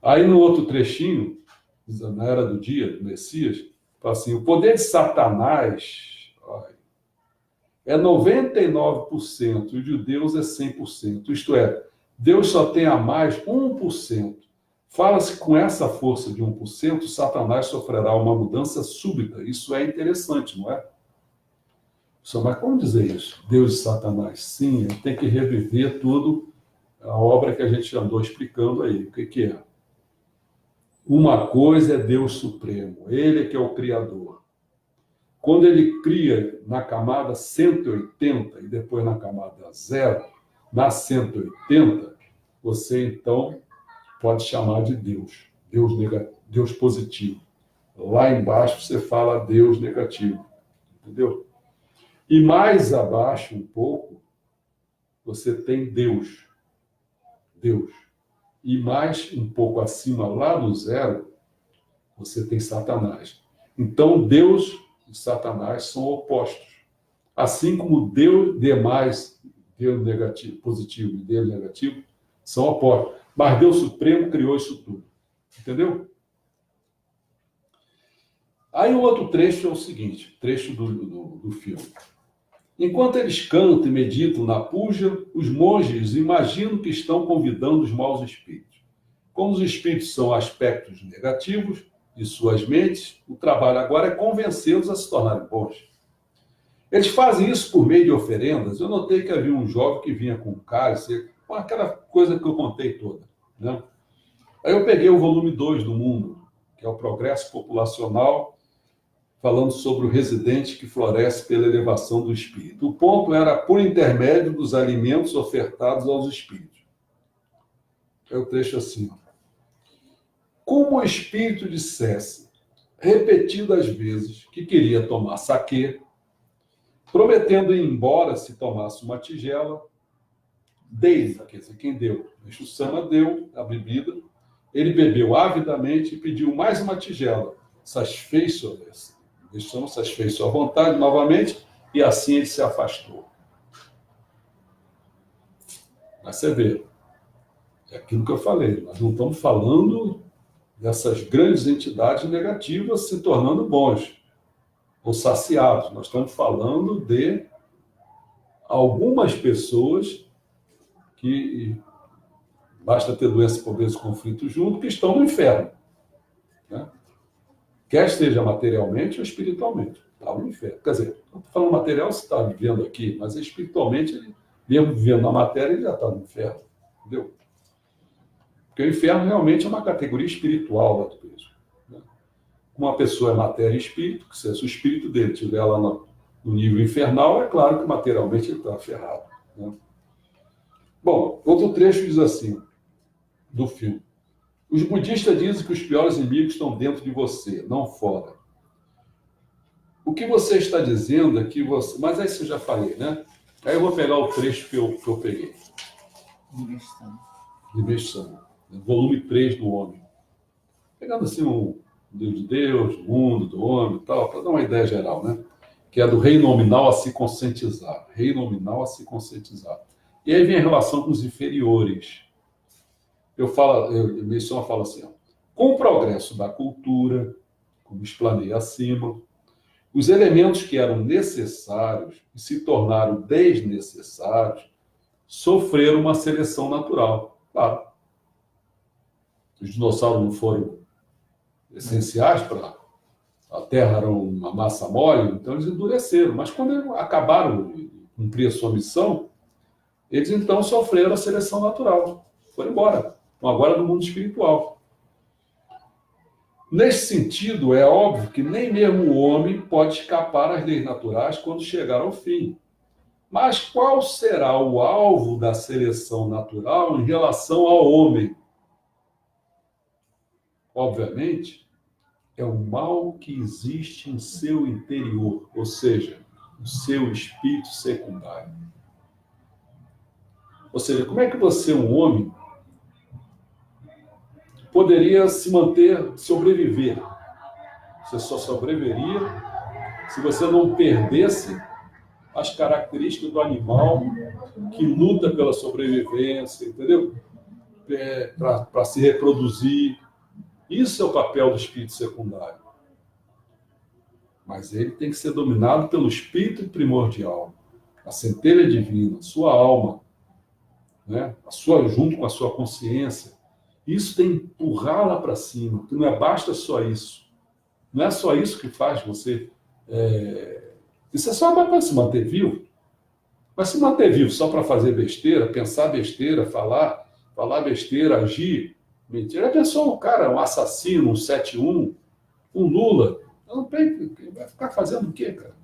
Aí no outro trechinho, na Era do Dia, do Messias, fala assim, o poder de Satanás é 99% e o de Deus é 100%. Isto é, Deus só tem a mais 1%. Fala-se que com essa força de 1%, Satanás sofrerá uma mudança súbita. Isso é interessante, não é? Mas como dizer isso? Deus e Satanás? Sim, ele tem que reviver tudo, a obra que a gente andou explicando aí. O que é? Uma coisa é Deus Supremo, Ele que é o Criador. Quando Ele cria na camada 180 e depois na camada 0, na 180, você então pode chamar de Deus, Deus negativo, Deus positivo. Lá embaixo você fala Deus negativo, entendeu? E mais abaixo um pouco, você tem Deus. E mais um pouco acima, lá no 0, você tem Satanás. Então, Deus e Satanás são opostos. Assim como Deus demais, Deus negativo, positivo e Deus negativo, são opostos. Mas Deus Supremo criou isso tudo. Entendeu? Aí o outro trecho é o seguinte, trecho do filme. Enquanto eles cantam e meditam na puja, os monges imaginam que estão convidando os maus espíritos. Como os espíritos são aspectos negativos de suas mentes, o trabalho agora é convencê-los a se tornarem bons. Eles fazem isso por meio de oferendas. Eu notei que havia um jovem que vinha com cálice, com aquela coisa que eu contei toda, né? Aí eu peguei o volume 2 do Mundo, que é o Progresso Populacional, falando sobre o residente que floresce pela elevação do espírito. O ponto era por intermédio dos alimentos ofertados aos espíritos. É o trecho assim. Como o espírito dissesse, repetidas vezes, que queria tomar saquê, prometendo ir embora se tomasse uma tigela, desde, quer dizer, quem deu? O Sama deu a bebida, ele bebeu avidamente e pediu mais uma tigela, satisfeito sua vontade novamente, e assim ele se afastou. Mas você vê, é aquilo que eu falei, nós não estamos falando dessas grandes entidades negativas se tornando bons ou saciados. Nós estamos falando de algumas pessoas que basta ter doença, pobreza e conflito junto, que estão no inferno. Né? Quer esteja materialmente ou espiritualmente. Está no inferno. Quer dizer, não estou falando material, você está vivendo aqui, mas espiritualmente, ele, mesmo vivendo na matéria, ele já está no inferno. Entendeu? Porque o inferno realmente é uma categoria espiritual da natureza. Né? Uma pessoa é matéria e espírito, que se o espírito dele estiver lá no nível infernal, é claro que materialmente ele está ferrado. Né? Bom, outro trecho diz assim, do filme. Os budistas dizem que os piores inimigos estão dentro de você, não fora. O que você está dizendo é que você... Mas aí isso eu já falei, né? Aí eu vou pegar o trecho que eu peguei. Dimensão. Volume 3 do Homem. Pegando assim o Deus de Deus, o mundo do homem e tal, para dar uma ideia geral, né? Que é do rei nominal a se conscientizar. Rei nominal a se conscientizar. E aí vem a relação com os inferiores. Messiaen fala assim, ó, com o progresso da cultura, como explanei acima, os elementos que eram necessários e se tornaram desnecessários sofreram uma seleção natural. Claro. Os dinossauros não foram essenciais para a Terra, era uma massa mole, então eles endureceram. Mas quando eles acabaram de cumprir a sua missão, eles então sofreram a seleção natural. Foram embora. Estão agora no mundo espiritual. Nesse sentido, é óbvio que nem mesmo o homem pode escapar às leis naturais quando chegar ao fim. Mas qual será o alvo da seleção natural em relação ao homem? Obviamente, é o mal que existe em seu interior, ou seja, o seu espírito secundário. Ou seja, como é que você, um homem, poderia se manter, sobreviver? Você só sobreviveria se você não perdesse as características do animal que luta pela sobrevivência, entendeu? Para se reproduzir. Isso é o papel do espírito secundário. Mas ele tem que ser dominado pelo espírito primordial, a centelha divina, a sua alma, né? Junto com a sua consciência. Isso tem que empurrá-la para cima, que não basta só isso. Não é só isso que faz você... Isso é só para se manter vivo. Mas se manter vivo só para fazer besteira, pensar besteira, falar besteira, agir, mentira. Já pensou um cara, um assassino, um 7-1, um Lula? Vai ficar fazendo o quê, cara?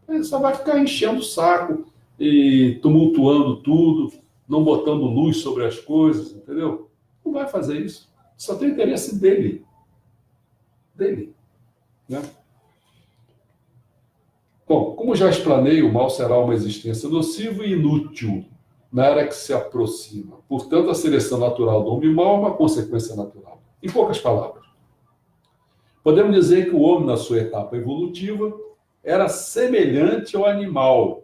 Ele só vai ficar enchendo o saco e tumultuando tudo, não botando luz sobre as coisas, entendeu? Não vai fazer isso. Só tem interesse dele. Dele. Né? Bom, como já explanei, o mal será uma existência nociva e inútil na era que se aproxima. Portanto, a seleção natural do homem mau é uma consequência natural. Em poucas palavras, podemos dizer que o homem, na sua etapa evolutiva, era semelhante ao animal,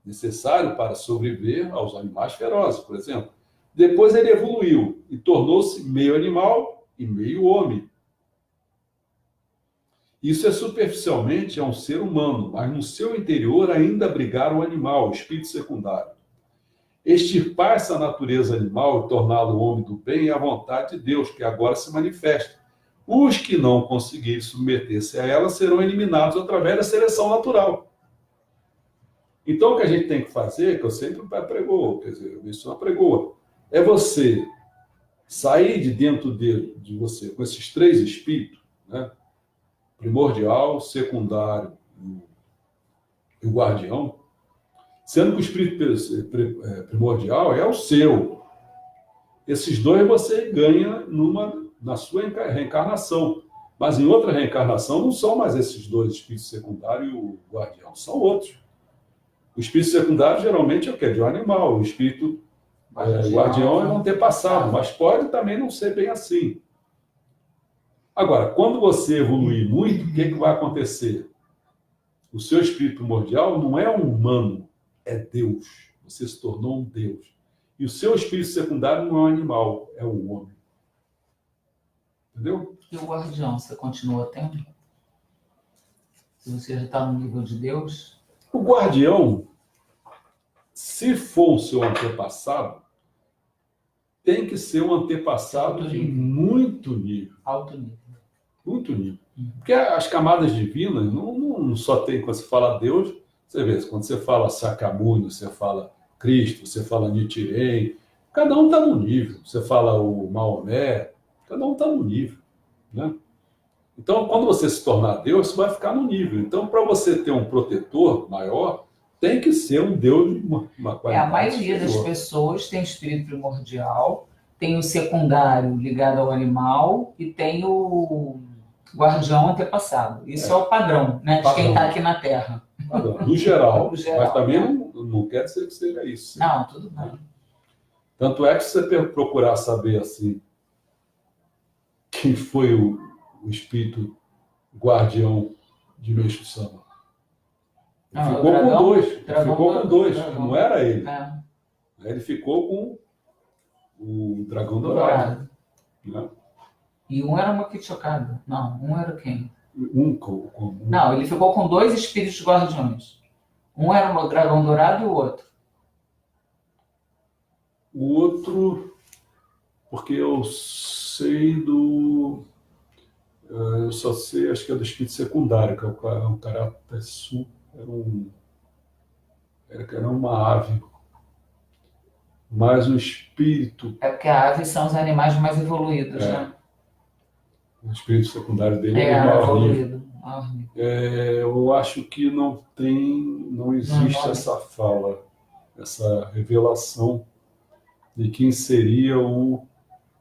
necessário para sobreviver aos animais ferozes, por exemplo. Depois ele evoluiu e tornou-se meio animal e meio homem. Isso é superficialmente um ser humano, mas no seu interior ainda abrigar o animal, o espírito secundário. Extirpar essa natureza animal e torná-lo homem do bem é a vontade de Deus, que agora se manifesta. Os que não conseguirem submeter-se a ela serão eliminados através da seleção natural. Então, o que a gente tem que fazer, que eu sempre pregou, quer dizer, eu menciono pregou, é você sair de dentro de você com esses três espíritos, né? Primordial, secundário e o guardião, sendo que o espírito primordial é o seu. Esses dois você ganha na sua reencarnação. Mas em outra reencarnação não são mais esses dois, espírito secundário e o guardião, são outros. O espírito secundário geralmente é o quê? De um animal. O espírito guardião é não ter passado, mas pode também não ser bem assim. Agora, quando você evoluir muito, o que vai acontecer? O seu espírito primordial não é um humano, é Deus. Você se tornou um Deus. E o seu espírito secundário não é um animal, é um homem. Entendeu? E o guardião, você continua tendo? Se você já está no nível de Deus? O guardião, se for o seu antepassado, tem que ser um antepassado de muito nível. Alto nível. Muito nível. Porque as camadas divinas não só tem, quando você fala Deus, você vê, quando você fala Sakyamuni, você fala Cristo, você fala Nichiren, Cada um está no nível. Você fala o Maomé, cada um está no nível, né? Então, quando você se tornar Deus, você vai ficar no nível. Então, para você ter um protetor maior, tem que ser um Deus de uma A qualidade maioria das superior. pessoas tem espírito primordial, tem o secundário ligado ao animal e tem o guardião antepassado. Isso é o padrão, né, de quem está aqui na Terra. No geral, No geral, mas também né? não quer dizer que seja isso. Não, tudo bem. Tanto é que se você procurar saber assim, quem foi o espírito guardião de Meixo Sama. Ele Não, ficou dragão, com dois. dragão, Ficou com dois. dragão. Não era ele. É, Ele ficou com o dragão dourado. dourado. Né? E um era uma Kichokada. Não, um era quem? Um. Não, ele ficou com dois espíritos guardiões. Um era o dragão dourado e o outro. O outro, porque eu sei do. Eu só sei, acho que é do espírito secundário, que é o Karatassu. Era uma ave. Mas o espírito. É porque a ave são os animais mais evoluídos, né? O espírito secundário dele É, é maior evoluído. eu acho que não existe essa fala, essa revelação de quem seria o.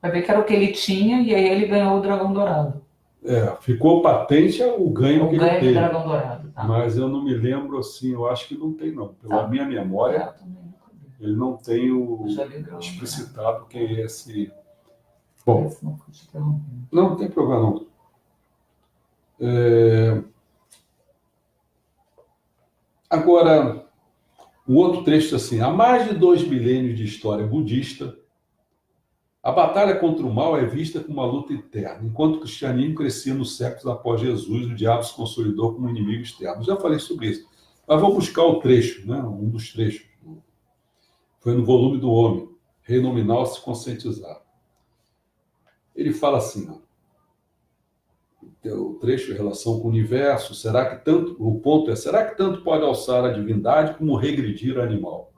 Vai ver que era o que ele tinha e aí ele ganhou o dragão dourado. Ficou patente o ganho que ele ganho do teve. dragão dourado. Tá. Mas eu não me lembro assim, eu acho que não tem não. Pela minha memória, ele não tem explicitado quem é esse. Bom, não tem problema não. Agora, um outro trecho assim: há mais de 2 milênios de história budista, a batalha contra o mal é vista como uma luta eterna. Enquanto o cristianismo crescia nos séculos após Jesus, o diabo se consolidou como inimigo externo. Já falei sobre isso. Mas vou buscar o trecho, né? Um dos trechos. Foi no volume do Homem, Rei Nominal se conscientizar. Ele fala assim, o trecho em relação com o universo, o ponto é, será que tanto pode alçar a divindade como regredir o animal?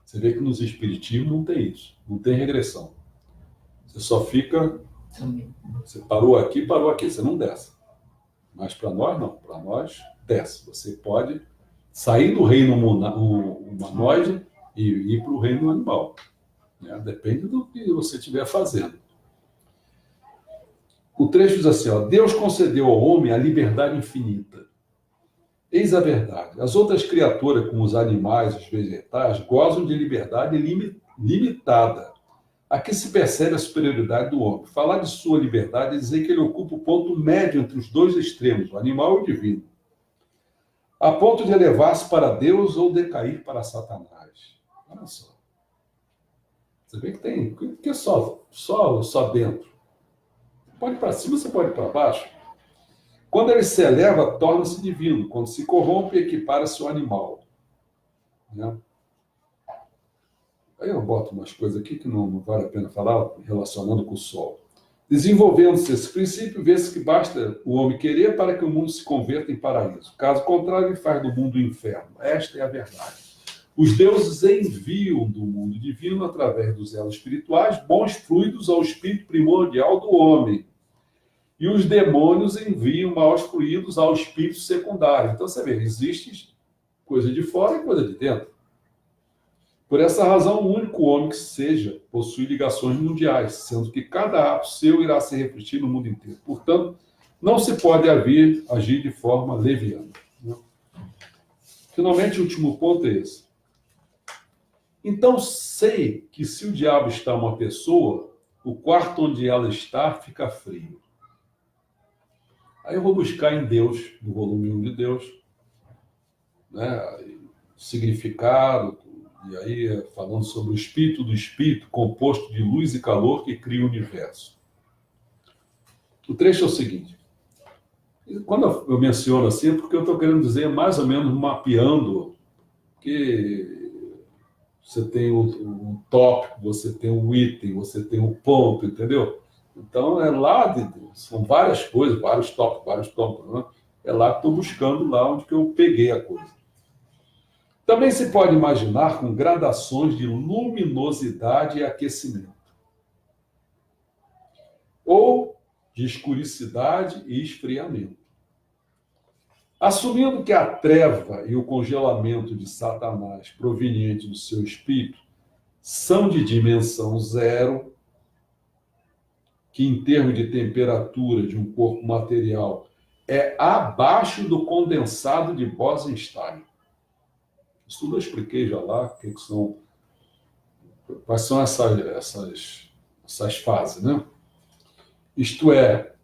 Você vê que nos espiritismos não tem isso, não tem regressão. Você só fica, você parou aqui, você não desce. Mas para nós não, para nós desce. Você pode sair do reino humanoide e ir para o reino animal. Né? Depende do que você estiver fazendo. O trecho diz assim, Deus concedeu ao homem a liberdade infinita. Eis a verdade. As outras criaturas, como os animais e os vegetais, gozam de liberdade limitada. Aqui se percebe a superioridade do homem. Falar de sua liberdade é dizer que ele ocupa o ponto médio entre os dois extremos, o animal e o divino, a ponto de elevar-se para Deus ou decair para Satanás. Olha só. Você vê que tem que é só dentro. Pode ir para cima, você pode ir para baixo. Quando ele se eleva, torna-se divino. Quando se corrompe, equipara-se ao animal. Né? Aí eu boto umas coisas aqui que não vale a pena falar, relacionando com o Sol. Desenvolvendo-se esse princípio, vê-se que basta o homem querer para que o mundo se converta em paraíso. Caso contrário, ele faz do mundo o inferno. Esta é a verdade. Os deuses enviam do mundo divino, através dos elos espirituais, bons fluidos ao espírito primordial do homem. E os demônios enviam maus fluidos ao espírito secundário. Então, você vê, existe coisa de fora e coisa de dentro. Por essa razão, o único homem que seja possui ligações mundiais, sendo que cada ato seu irá se refletir no mundo inteiro. Portanto, não se pode agir de forma leviana. Né? Finalmente, o último ponto é esse. Então, sei que se o diabo está uma pessoa, o quarto onde ela está fica frio. Aí eu vou buscar em Deus, no volume 1 de Deus, né, significado, e aí falando sobre o espírito do espírito, composto de luz e calor que cria o universo. O trecho é o seguinte. Quando eu menciono assim, é porque eu estou querendo dizer mais ou menos mapeando que você tem o tópico, você tem o item, você tem o ponto, entendeu? Então, é lá, são várias coisas, vários tópicos, né? É lá que estou buscando, lá onde que eu peguei a coisa. Também se pode imaginar com gradações de luminosidade e aquecimento, ou de escuricidade e esfriamento. Assumindo que a treva e o congelamento de Satanás proveniente do seu espírito são de dimensão zero, que em termos de temperatura de um corpo material é abaixo do condensado de Bose-Einstein. Isso tudo eu expliquei já lá, quais são essas fases, né? Isto é,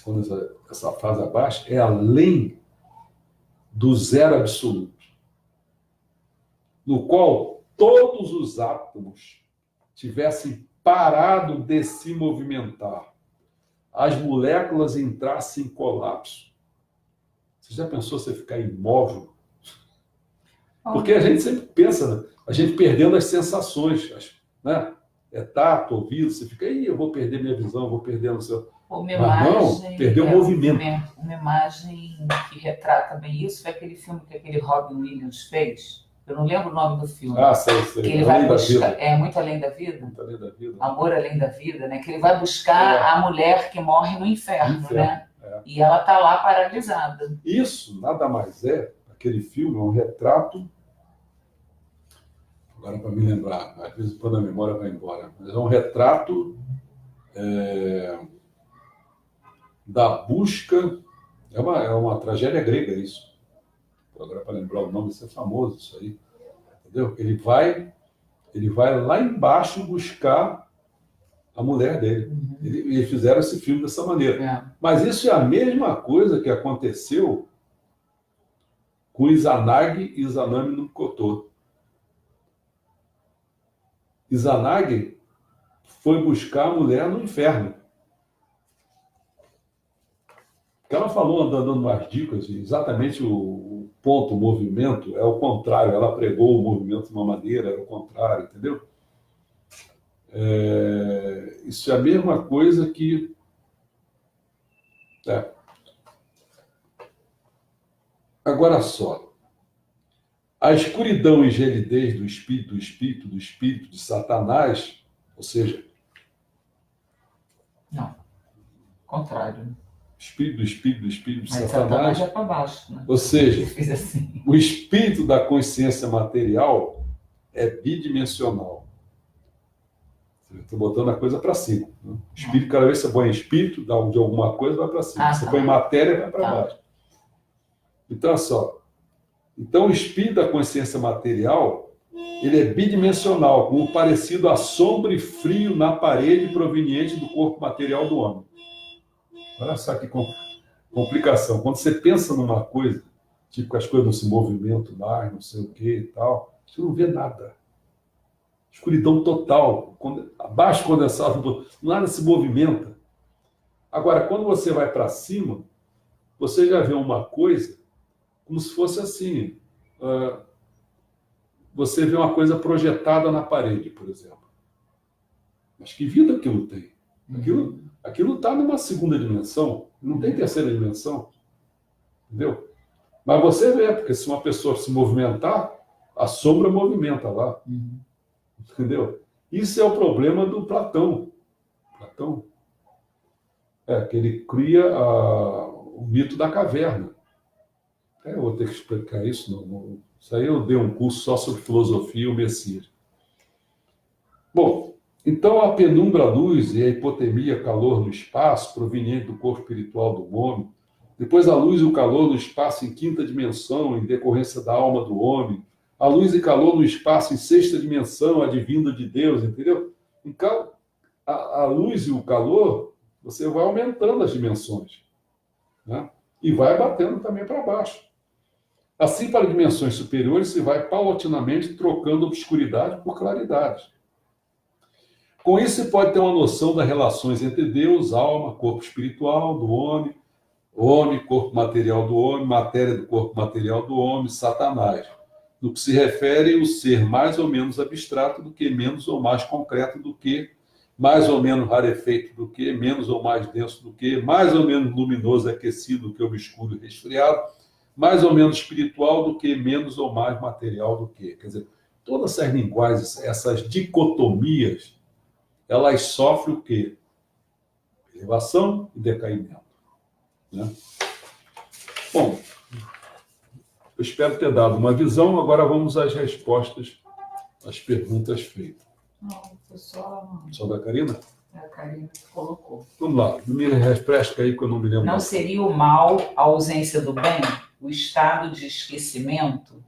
quando essa fase abaixo, é além do zero absoluto, no qual todos os átomos tivessem parado de se movimentar, as moléculas entrassem em colapso. Você já pensou você ficar imóvel? Porque a gente sempre pensa, né? A gente perdendo as sensações, né? É tato, ouvido, você fica, eu vou perder minha visão, vou perder o seu... Uma imagem, não, perdeu o movimento. Uma imagem que retrata bem isso foi aquele filme que aquele Robin Williams fez. Eu não lembro o nome do filme. Sei. Que ele vai buscar. Muito Além da Vida? Muito Além da Vida. Amor Além da Vida, né? Que ele vai buscar a mulher que morre no inferno, né? E ela está lá paralisada. Isso nada mais aquele filme é um retrato. Agora, para me lembrar, às vezes quando a memória vai embora, mas é um retrato da busca. É uma tragédia grega, isso. Agora, para lembrar o nome, isso é famoso, isso aí. Entendeu? Ele vai lá embaixo buscar a mulher dele. Uhum. Eles fizeram esse filme dessa maneira. Mas isso é a mesma coisa que aconteceu com Izanagi e Izanami no Kotô. Izanagi foi buscar a mulher no inferno. Porque ela falou, dando umas dicas, exatamente o ponto, o movimento, é o contrário. Ela pregou o movimento de uma maneira, era o contrário, entendeu? Isso é a mesma coisa que... Agora só. A escuridão e gelidez do espírito de Satanás, ou seja... Não, contrário. Espírito de Mas Satanás é para baixo, né? Ou seja, assim. O espírito da consciência material é bidimensional. Estou botando a coisa para cima. Né? O espírito, cada vez que você põe espírito de alguma coisa, vai para cima. Você põe matéria, vai para baixo. Então, olha só. Então, o espírito da consciência material, ele é bidimensional, como parecido a sombra e frio na parede proveniente do corpo material do homem. Olha só que complicação. Quando você pensa numa coisa, tipo que as coisas não se movimentam mais, não sei o que e tal, você não vê nada. Escuridão total. Abaixo condensado, nada se movimenta. Agora, quando você vai para cima, você já vê uma coisa como se fosse assim. Você vê uma coisa projetada na parede, por exemplo. Mas que vida aquilo tem? Aquilo está numa segunda dimensão, não tem terceira dimensão. Entendeu? Mas você vê, porque se uma pessoa se movimentar, a sombra movimenta lá. Entendeu? Isso é o problema do Platão. Que ele cria o mito da caverna. Eu vou ter que explicar isso. Isso aí eu dei um curso só sobre filosofia e o Messias. Bom, então a penumbra luz e a hipotermia calor no espaço, proveniente do corpo espiritual do homem, depois a luz e o calor no espaço em quinta dimensão, em decorrência da alma do homem, a luz e calor no espaço em sexta dimensão, advinda de Deus, entendeu? Então, a luz e o calor, você vai aumentando as dimensões, né? E vai batendo também para baixo. Assim, para dimensões superiores, se vai paulatinamente trocando obscuridade por claridade. Com isso, se pode ter uma noção das relações entre Deus, alma, corpo espiritual do homem, corpo material do homem, matéria do corpo material do homem, Satanás. No que se refere ao ser mais ou menos abstrato do que menos ou mais concreto do que, mais ou menos rarefeito do que, menos ou mais denso do que, mais ou menos luminoso e aquecido do que obscuro e resfriado, mais ou menos espiritual do que, menos ou mais material do que. Quer dizer, todas essas linguagens, essas dicotomias, elas sofrem o quê? Elevação e decaimento. Né? Bom, eu espero ter dado uma visão. Agora vamos às respostas às perguntas feitas. Não, foi só da Karina? a Karina que colocou. Vamos lá, me refresca aí que eu não me lembro. Não seria o mal a ausência do bem? O estado de esquecimento?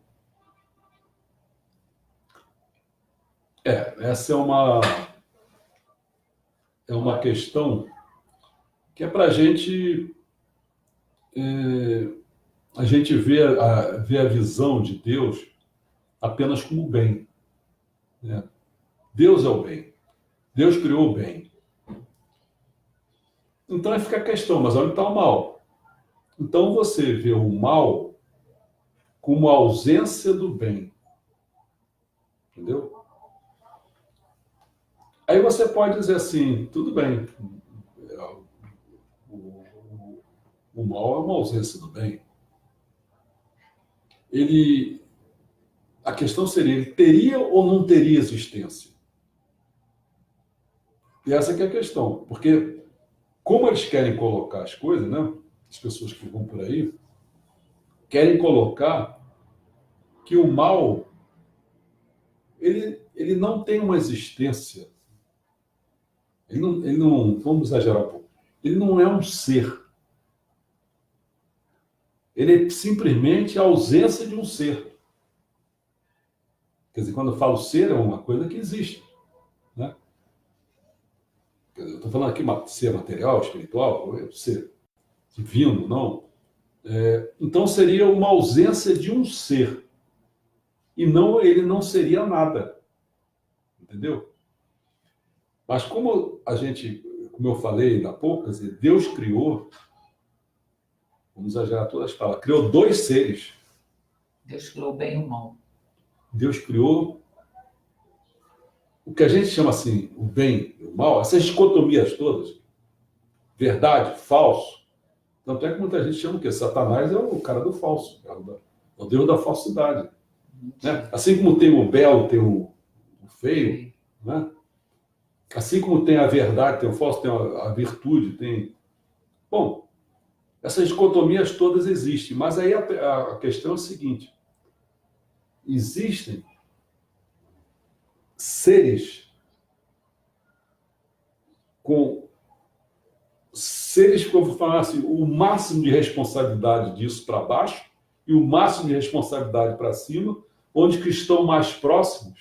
Essa é uma questão que é para a gente ver a visão de Deus apenas como bem. Né? Deus é o bem. Deus criou o bem. Então aí fica a questão, mas onde está o mal? Então você vê o mal como a ausência do bem. Entendeu? Aí você pode dizer assim, tudo bem, o mal é uma ausência do bem. A questão seria, ele teria ou não teria existência? E essa que é a questão, porque como eles querem colocar as coisas, né? As pessoas que vão por aí, querem colocar que o mal, ele não tem uma existência. Ele não, vamos exagerar um pouco, ele não é um ser. Ele é simplesmente a ausência de um ser. Quer dizer, quando eu falo ser, é uma coisa que existe. Né? Eu estou falando aqui ser material, espiritual, ser divino, não. Então seria uma ausência de um ser. E não, ele não seria nada. Entendeu? Mas como eu falei há pouco, quer dizer, Deus criou, vamos exagerar todas as palavras, criou dois seres. Deus criou o bem e o mal. Deus criou o que a gente chama assim, o bem e o mal, essas dicotomias todas, verdade, falso. Tanto é que muita gente chama o quê? Satanás é o cara do falso, é o Deus da falsidade. Né? Assim como tem o belo, tem o feio, né? Assim como tem a verdade, tem o falso, tem a virtude, tem... Bom, essas dicotomias todas existem, mas aí a questão é o seguinte, existem seres que eu vou falar assim, o máximo de responsabilidade disso para baixo e o máximo de responsabilidade para cima, onde que estão mais próximos,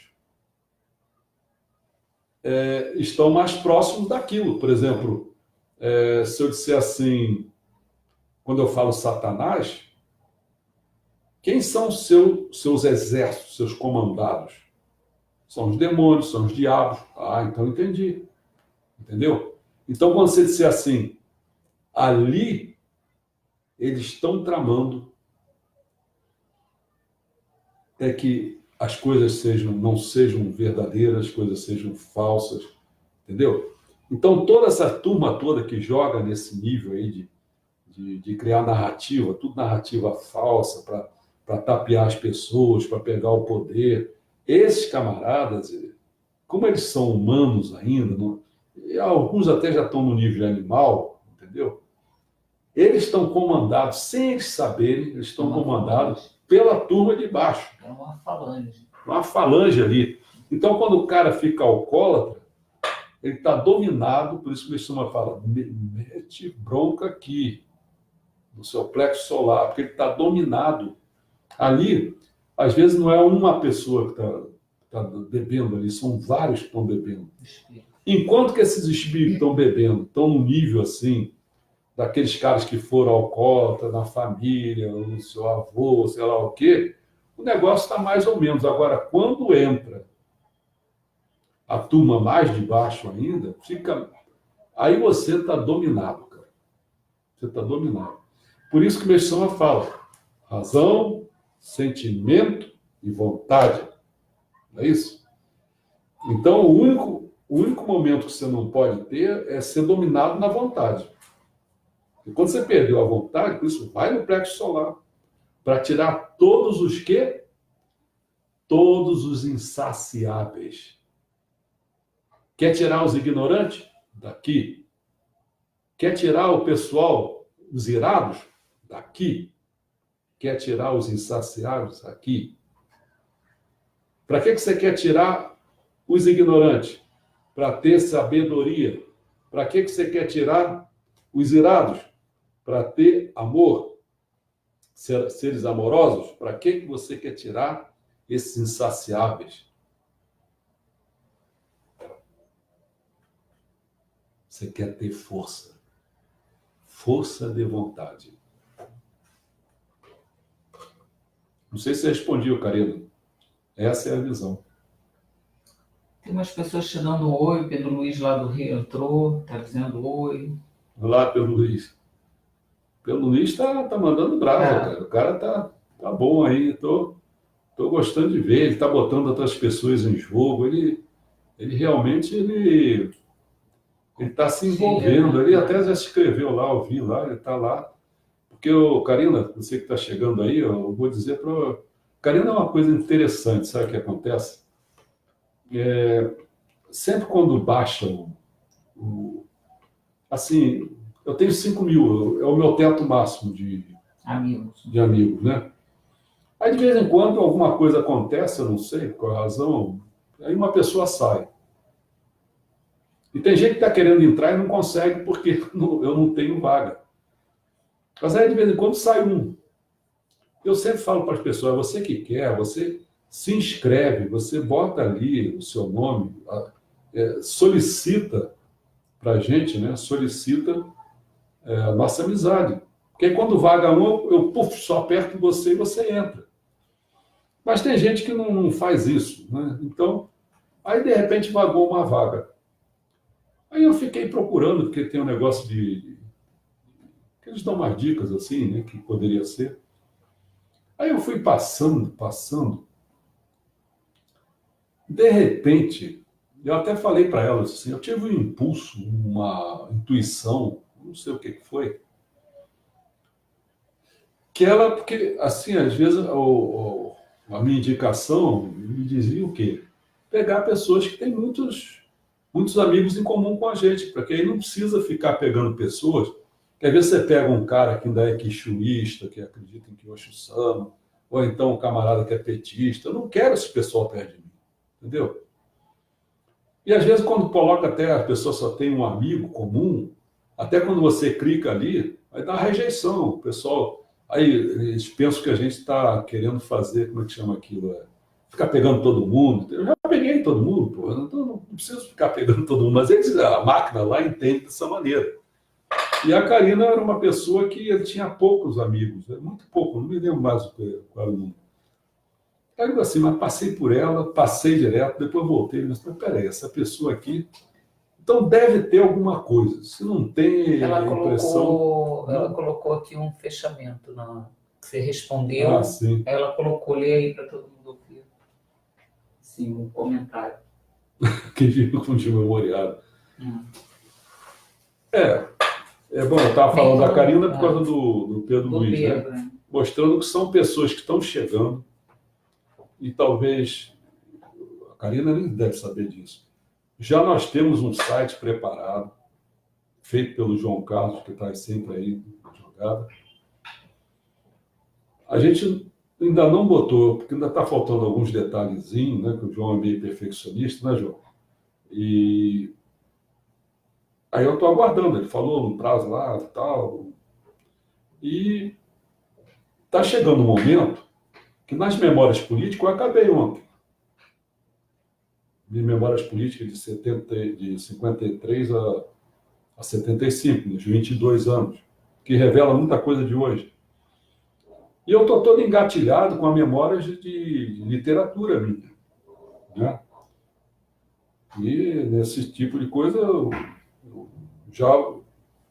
estão mais próximos daquilo. Por exemplo, se eu disser assim, quando eu falo Satanás, quem são os seus exércitos, seus comandados? São os demônios, são os diabos. Ah, então entendi. Entendeu? Então, quando você disser assim, ali eles estão tramando que as coisas não sejam verdadeiras, as coisas sejam falsas, entendeu? Então, toda essa turma toda que joga nesse nível aí de criar narrativa, tudo narrativa falsa para tapear as pessoas, para pegar o poder, esses camaradas, como eles são humanos ainda, alguns até já estão no nível animal, entendeu? Eles estão comandados, sem eles saberem, eles estão comandados pela turma de baixo. É uma falange. Uma falange ali. Então, quando o cara fica alcoólatra, ele está dominado, por isso que o Messuma fala, mete bronca aqui, no seu plexo solar, porque ele está dominado. Ali, às vezes, não é uma pessoa que está bebendo ali, são vários que estão bebendo. Enquanto que esses espíritos estão bebendo, estão num nível assim, daqueles caras que foram alcoólatras na família, o seu avô, sei lá o quê, o negócio está mais ou menos. Agora, quando entra a turma mais de baixo ainda, aí você está dominado, cara. Você está dominado. Por isso que o Messuma fala, razão, sentimento e vontade. Não é isso? Então, o único momento que você não pode ter é ser dominado na vontade. E quando você perdeu a vontade, por isso vai no plexo solar. Para tirar todos os quê? Todos os insaciáveis. Quer tirar os ignorantes? Daqui. Quer tirar o pessoal, os irados? Daqui. Quer tirar os insaciáveis? Aqui. Para que você quer tirar os ignorantes? Para ter sabedoria. Para que você quer tirar os irados? Para ter amor. Seres amorosos? Para que você quer tirar esses insaciáveis? Você quer ter força. Força de vontade. Não sei se respondi, Karina. Essa é a visão. Tem umas pessoas te dando oi, Pedro Luiz lá do Rio entrou, tá dizendo oi. Olá, Pedro Luiz. Pedro Luiz tá mandando brasa, cara. O cara tá bom aí. Tô gostando de ver. Ele tá botando outras pessoas em jogo. Ele realmente ele tá se envolvendo. Ele até já escreveu lá, eu vi lá, ele tá lá. Porque, Karina, você que está chegando aí, eu vou dizer para... Karina, é uma coisa interessante, sabe o que acontece? Sempre quando baixa assim, eu tenho 5.000, é o meu teto máximo de amigos, né? Aí, de vez em quando, alguma coisa acontece, eu não sei por qual razão, aí uma pessoa sai. E tem gente que está querendo entrar e não consegue porque eu não tenho vaga. Mas aí, de vez em quando, sai um. Eu sempre falo para as pessoas, você que quer, você se inscreve, você bota ali o seu nome, solicita para a gente, né? Solicita a nossa amizade. Porque quando vaga um, eu só aperto você e você entra. Mas tem gente que não faz isso, né? Então, aí de repente vagou uma vaga. Aí eu fiquei procurando, porque tem um negócio que eles dão umas dicas assim, né? Que poderia ser. Aí eu fui passando. De repente, eu até falei para ela assim, eu tive um impulso, uma intuição, não sei o que foi, que ela, porque assim, às vezes a minha indicação me dizia o quê? Pegar pessoas que têm muitos amigos em comum com a gente, porque aí não precisa ficar pegando pessoas, que às vezes você pega um cara que ainda é quixuísta, que acredita em Kyoshi-sama, ou então um camarada que é petista. Eu não quero esse pessoal perto de mim, entendeu? E às vezes quando coloca até a pessoa só tem um amigo comum, até quando você clica ali, vai dar rejeição. O pessoal, aí eles pensam que a gente está querendo fazer, como é que chama aquilo? Ficar pegando todo mundo. Eu já peguei todo mundo, pô. Então não preciso ficar pegando todo mundo. Mas a máquina lá entende dessa maneira. E a Karina era uma pessoa que tinha poucos amigos, muito pouco, não me lembro mais qual era o número. Aí assim, mas passei por ela, passei direto, depois voltei, mas peraí, essa pessoa aqui, então deve ter alguma coisa. Se não tem Ela impressão... Ela colocou aqui um fechamento, você respondeu, Ah, sim. ela colocou, lê aí para todo mundo ouvir. Sim, um comentário. Que fica com o memoriado. É bom, eu estava falando da Karina por causa do Pedro Luiz, né? Mostrando que são pessoas que estão chegando e talvez a Karina nem deve saber disso. Já nós temos um site preparado, feito pelo João Carlos, que está sempre aí na jogada. A gente ainda não botou, porque ainda está faltando alguns detalhezinhos, né? Que o João é meio perfeccionista, né, João? E aí eu estou aguardando, ele falou no prazo lá e tal. E está chegando um momento que nas memórias políticas, eu acabei ontem. De memórias políticas de 53 a 75, de 22 anos, que revela muita coisa de hoje. E eu estou todo engatilhado com a memória de literatura minha, né? E nesse tipo de coisa eu já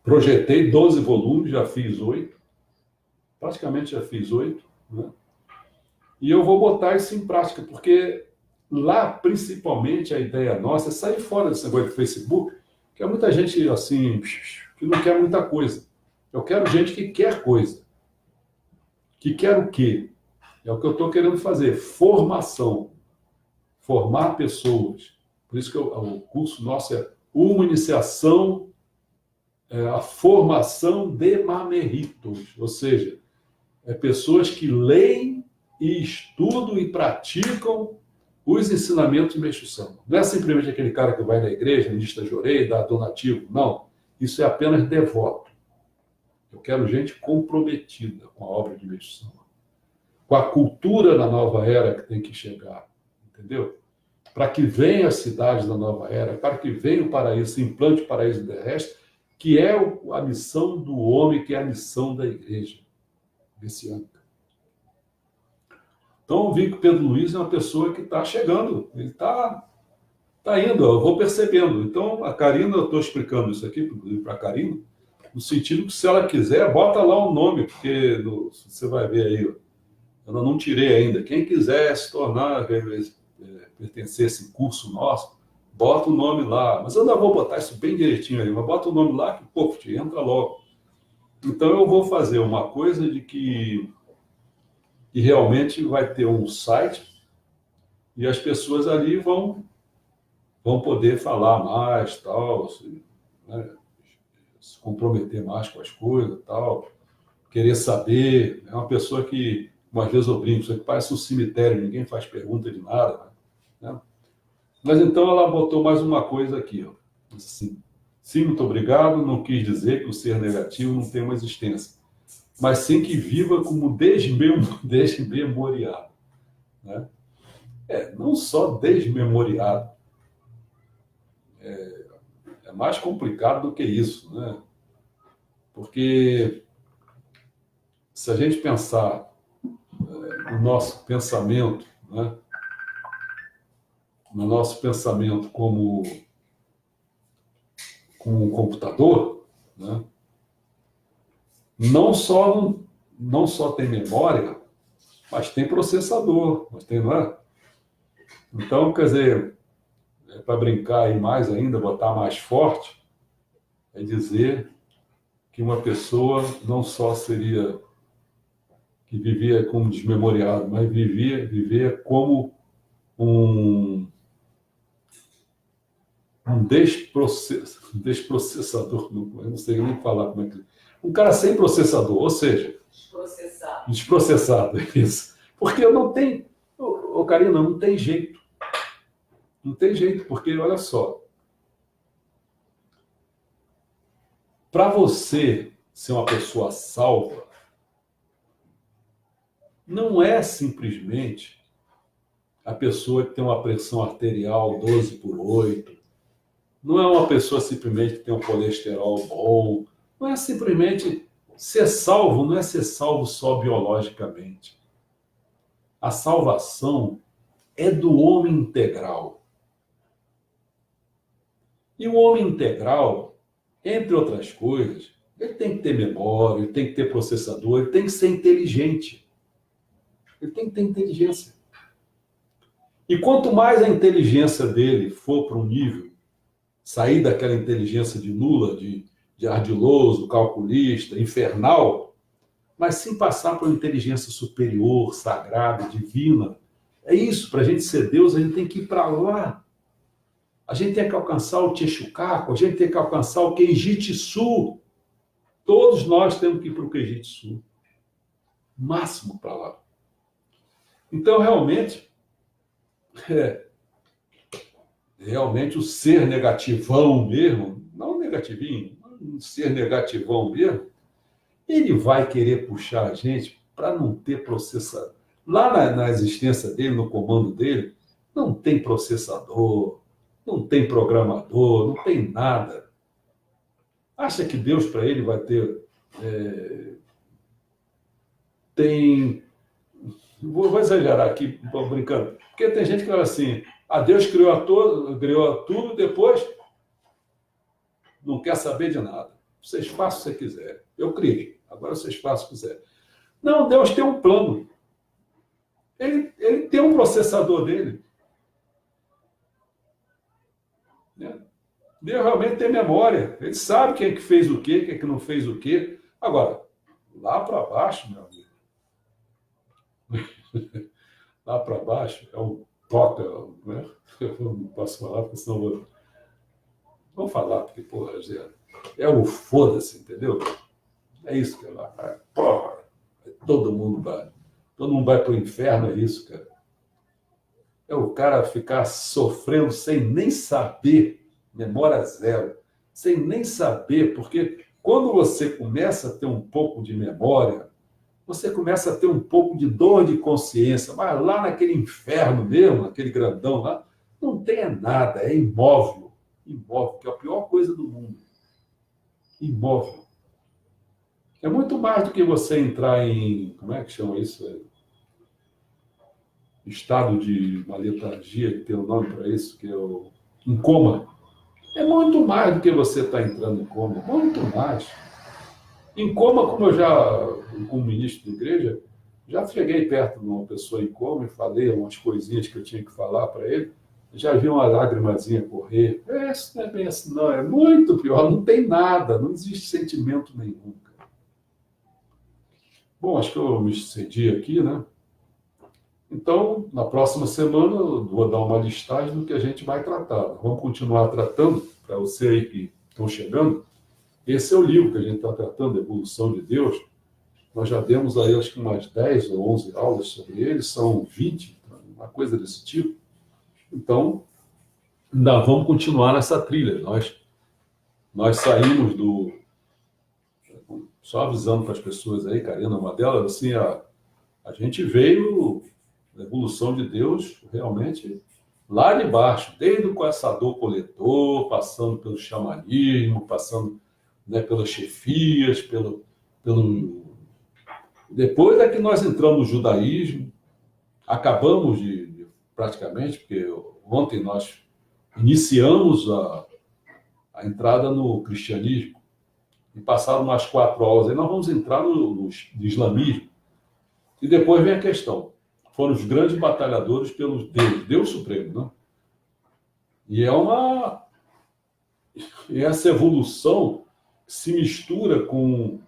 projetei 12 volumes, já fiz 8, praticamente já fiz 8, né? E eu vou botar isso em prática, porque lá, principalmente, a ideia nossa é sair fora desse negócio de Facebook, que é muita gente, assim, que não quer muita coisa. Eu quero gente que quer coisa. que quer o quê? É o que eu estou querendo fazer, formação, formar pessoas. Por isso que o curso nosso é uma iniciação, a formação de mameritos, ou seja, pessoas que leem e estudam e praticam os ensinamentos de Meixo Sama. Não é simplesmente aquele cara que vai na igreja, lista de orelha, dá donativo, não. Isso é apenas devoto. Eu quero gente comprometida com a obra de Meixo Sama, com a cultura da nova era que tem que chegar, entendeu? Para que venha as cidades da nova era, para que venha o paraíso, se implante o paraíso terrestre, que é a missão do homem, que é a missão da igreja messiânica. Então, eu vi que o Pedro Luiz é uma pessoa que está chegando, ele está indo, eu vou percebendo. Então, a Karina, eu estou explicando isso aqui para a Karina, no sentido que, se ela quiser, bota lá o nome, porque você vai ver aí, eu não tirei ainda. Quem quiser se tornar, pertencer a esse curso nosso, bota o nome lá. Mas eu ainda vou botar isso bem direitinho aí, mas bota o nome lá que, pô, entra logo. Então, eu vou fazer uma coisa de que realmente vai ter um site e as pessoas ali vão poder falar mais, tal, né, se comprometer mais com as coisas, tal, querer saber. É uma pessoa que, umas vezes eu brinco, isso aqui parece um cemitério, ninguém faz pergunta de nada, né? Mas então ela botou mais uma coisa aqui, ó. Assim, sim, muito obrigado, não quis dizer que o ser negativo não tem uma existência, mas sim que viva como desmemoriado, né? Não só desmemoriado, é mais complicado do que isso, né? Porque se a gente pensar no nosso pensamento, né? No nosso pensamento como um computador, né? Não só tem memória, mas tem processador, mas tem, não é? Então, quer dizer, para brincar aí mais ainda, botar mais forte, é dizer que uma pessoa não só seria que vivia como desmemoriado, mas vivia como um desprocessador, eu não sei nem falar como é que... Um cara sem processador, ou seja... Desprocessado, isso. Porque não tem... Karina, não tem jeito. Não tem jeito, porque, olha só, para você ser uma pessoa salva, não é simplesmente a pessoa que tem uma pressão arterial 12/8, não é uma pessoa simplesmente que tem um colesterol bom, não é simplesmente ser salvo, não é ser salvo só biologicamente. A salvação é do homem integral. E o homem integral, entre outras coisas, ele tem que ter memória, ele tem que ter processador, ele tem que ser inteligente. Ele tem que ter inteligência. E quanto mais a inteligência dele for para um nível, sair daquela inteligência de nula, de ardiloso, calculista, infernal, mas sim passar para uma inteligência superior, sagrada, divina. É isso, para a gente ser Deus, a gente tem que ir para lá. A gente tem que alcançar o Teixucaco, a gente tem que alcançar o Keijitsu. Todos nós temos que ir para o Keijitsu. Máximo para lá. Então, realmente o ser negativão mesmo, não negativinho, um ser negativão mesmo, ele vai querer puxar a gente para não ter processador. Lá na existência dele, no comando dele, não tem processador, não tem programador, não tem nada. Acha que Deus para ele vai ter... Vou exagerar aqui, brincando. Porque tem gente que fala assim, Deus criou tudo, depois não quer saber de nada. Vocês façam o que você quiser. Eu criei, agora vocês façam o que quiser. Não, Deus tem um plano. Ele tem um processador dele. Deus realmente tem memória. Ele sabe quem é que fez o quê, quem é que não fez o quê. Agora, lá para baixo, meu amigo, Lá para baixo é um toca, né? Eu não posso falar, porque senão vou falar, porque, porra, é o foda-se, entendeu? É isso que é lá. Porra, todo mundo vai para o inferno, é isso, cara. É o cara ficar sofrendo sem nem saber, memória zero, sem nem saber, porque quando você começa a ter um pouco de memória, você começa a ter um pouco de dor de consciência, mas lá naquele inferno mesmo, aquele grandão lá, não tem nada, é imóvel. Imóvel, que é a pior coisa do mundo. Imóvel. É muito mais do que você entrar em, como é que chama isso? Estado de uma letargia, que tem um nome para isso, que é o em coma. É muito mais do que você está entrando em coma, muito mais. Em coma, como eu já, como ministro da igreja, já cheguei perto de uma pessoa em coma e falei umas coisinhas que eu tinha que falar para ele, já vi uma lágrimazinha correr. Isso não é bem assim, não, é muito pior, não tem nada, não existe sentimento nenhum. Bom, acho que eu me excedi aqui, né? Então, na próxima semana, eu vou dar uma listagem do que a gente vai tratar. Vamos continuar tratando, para você aí que estão chegando, esse é o livro que a gente está tratando, Evolução de Deus. Nós já demos aí, acho que umas 10 ou 11 aulas sobre ele, são 20, uma coisa desse tipo. Então, ainda vamos continuar nessa trilha. Nós saímos do... Só avisando para as pessoas aí, Karina, uma delas, assim, a gente veio da evolução de Deus realmente lá de baixo, desde o caçador-coletor, passando pelo xamanismo, passando, né, pelas chefias, pelo... Depois é que nós entramos no judaísmo, acabamos praticamente, porque ontem nós iniciamos a entrada no cristianismo, e passaram umas 4 aulas, aí nós vamos entrar no islamismo. E depois vem a questão. Foram os grandes batalhadores pelos Deus Supremo, né? E essa evolução se mistura com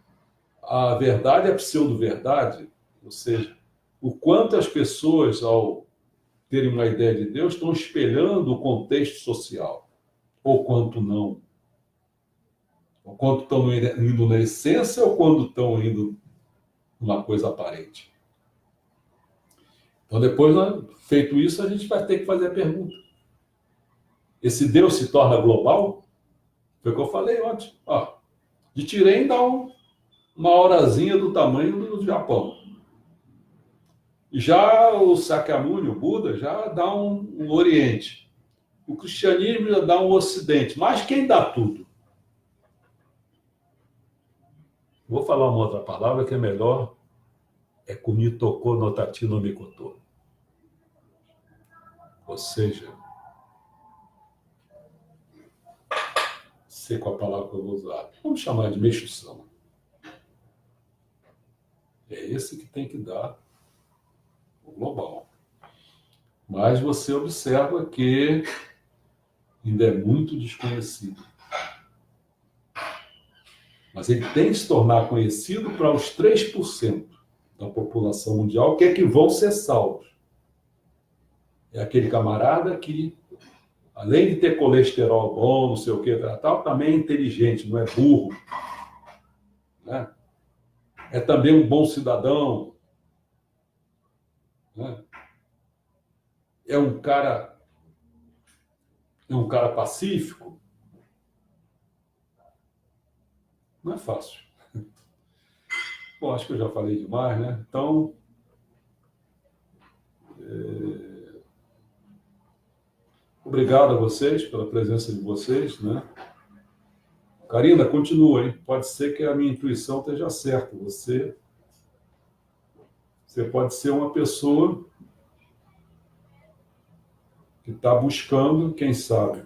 a verdade e a pseudo-verdade, ou seja, o quanto as pessoas, ao terem uma ideia de Deus, estão espelhando o contexto social, ou quanto não. Ou quanto estão indo na essência, ou quando estão indo numa coisa aparente. Então, depois, feito isso, a gente vai ter que fazer a pergunta. Esse Deus se torna global? Foi o que eu falei ontem. De Tirem dá uma horazinha do tamanho do Japão. Já o Sakyamuni, o Buda, já dá um Oriente. O cristianismo já dá um Ocidente. Mas quem dá tudo? Vou falar uma outra palavra que é melhor. É Kunitoko no Tati no Mikoto. Ou seja, sei qual a palavra que eu vou usar. Vamos chamar de Meixo-sama. É esse que tem que dar o global. Mas você observa que ainda é muito desconhecido. Mas ele tem que se tornar conhecido para os 3% da população mundial, que é que vão ser salvos. É aquele camarada que, além de ter colesterol bom, não sei o que, tal, também é inteligente, não é burro. Né? É também um bom cidadão. Né? É um cara pacífico. Não é fácil. Bom, acho que eu já falei demais, né? Então, obrigado a vocês pela presença de vocês, né? Karina, continua, hein? Pode ser que a minha intuição esteja certa. Você pode ser uma pessoa que está buscando, quem sabe,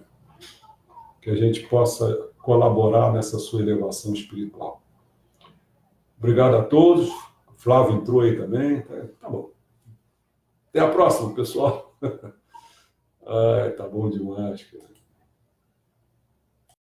que a gente possa colaborar nessa sua elevação espiritual. Obrigado a todos. O Flávio entrou aí também. Tá bom. Até a próxima, pessoal. Ai, tá bom demais, cara.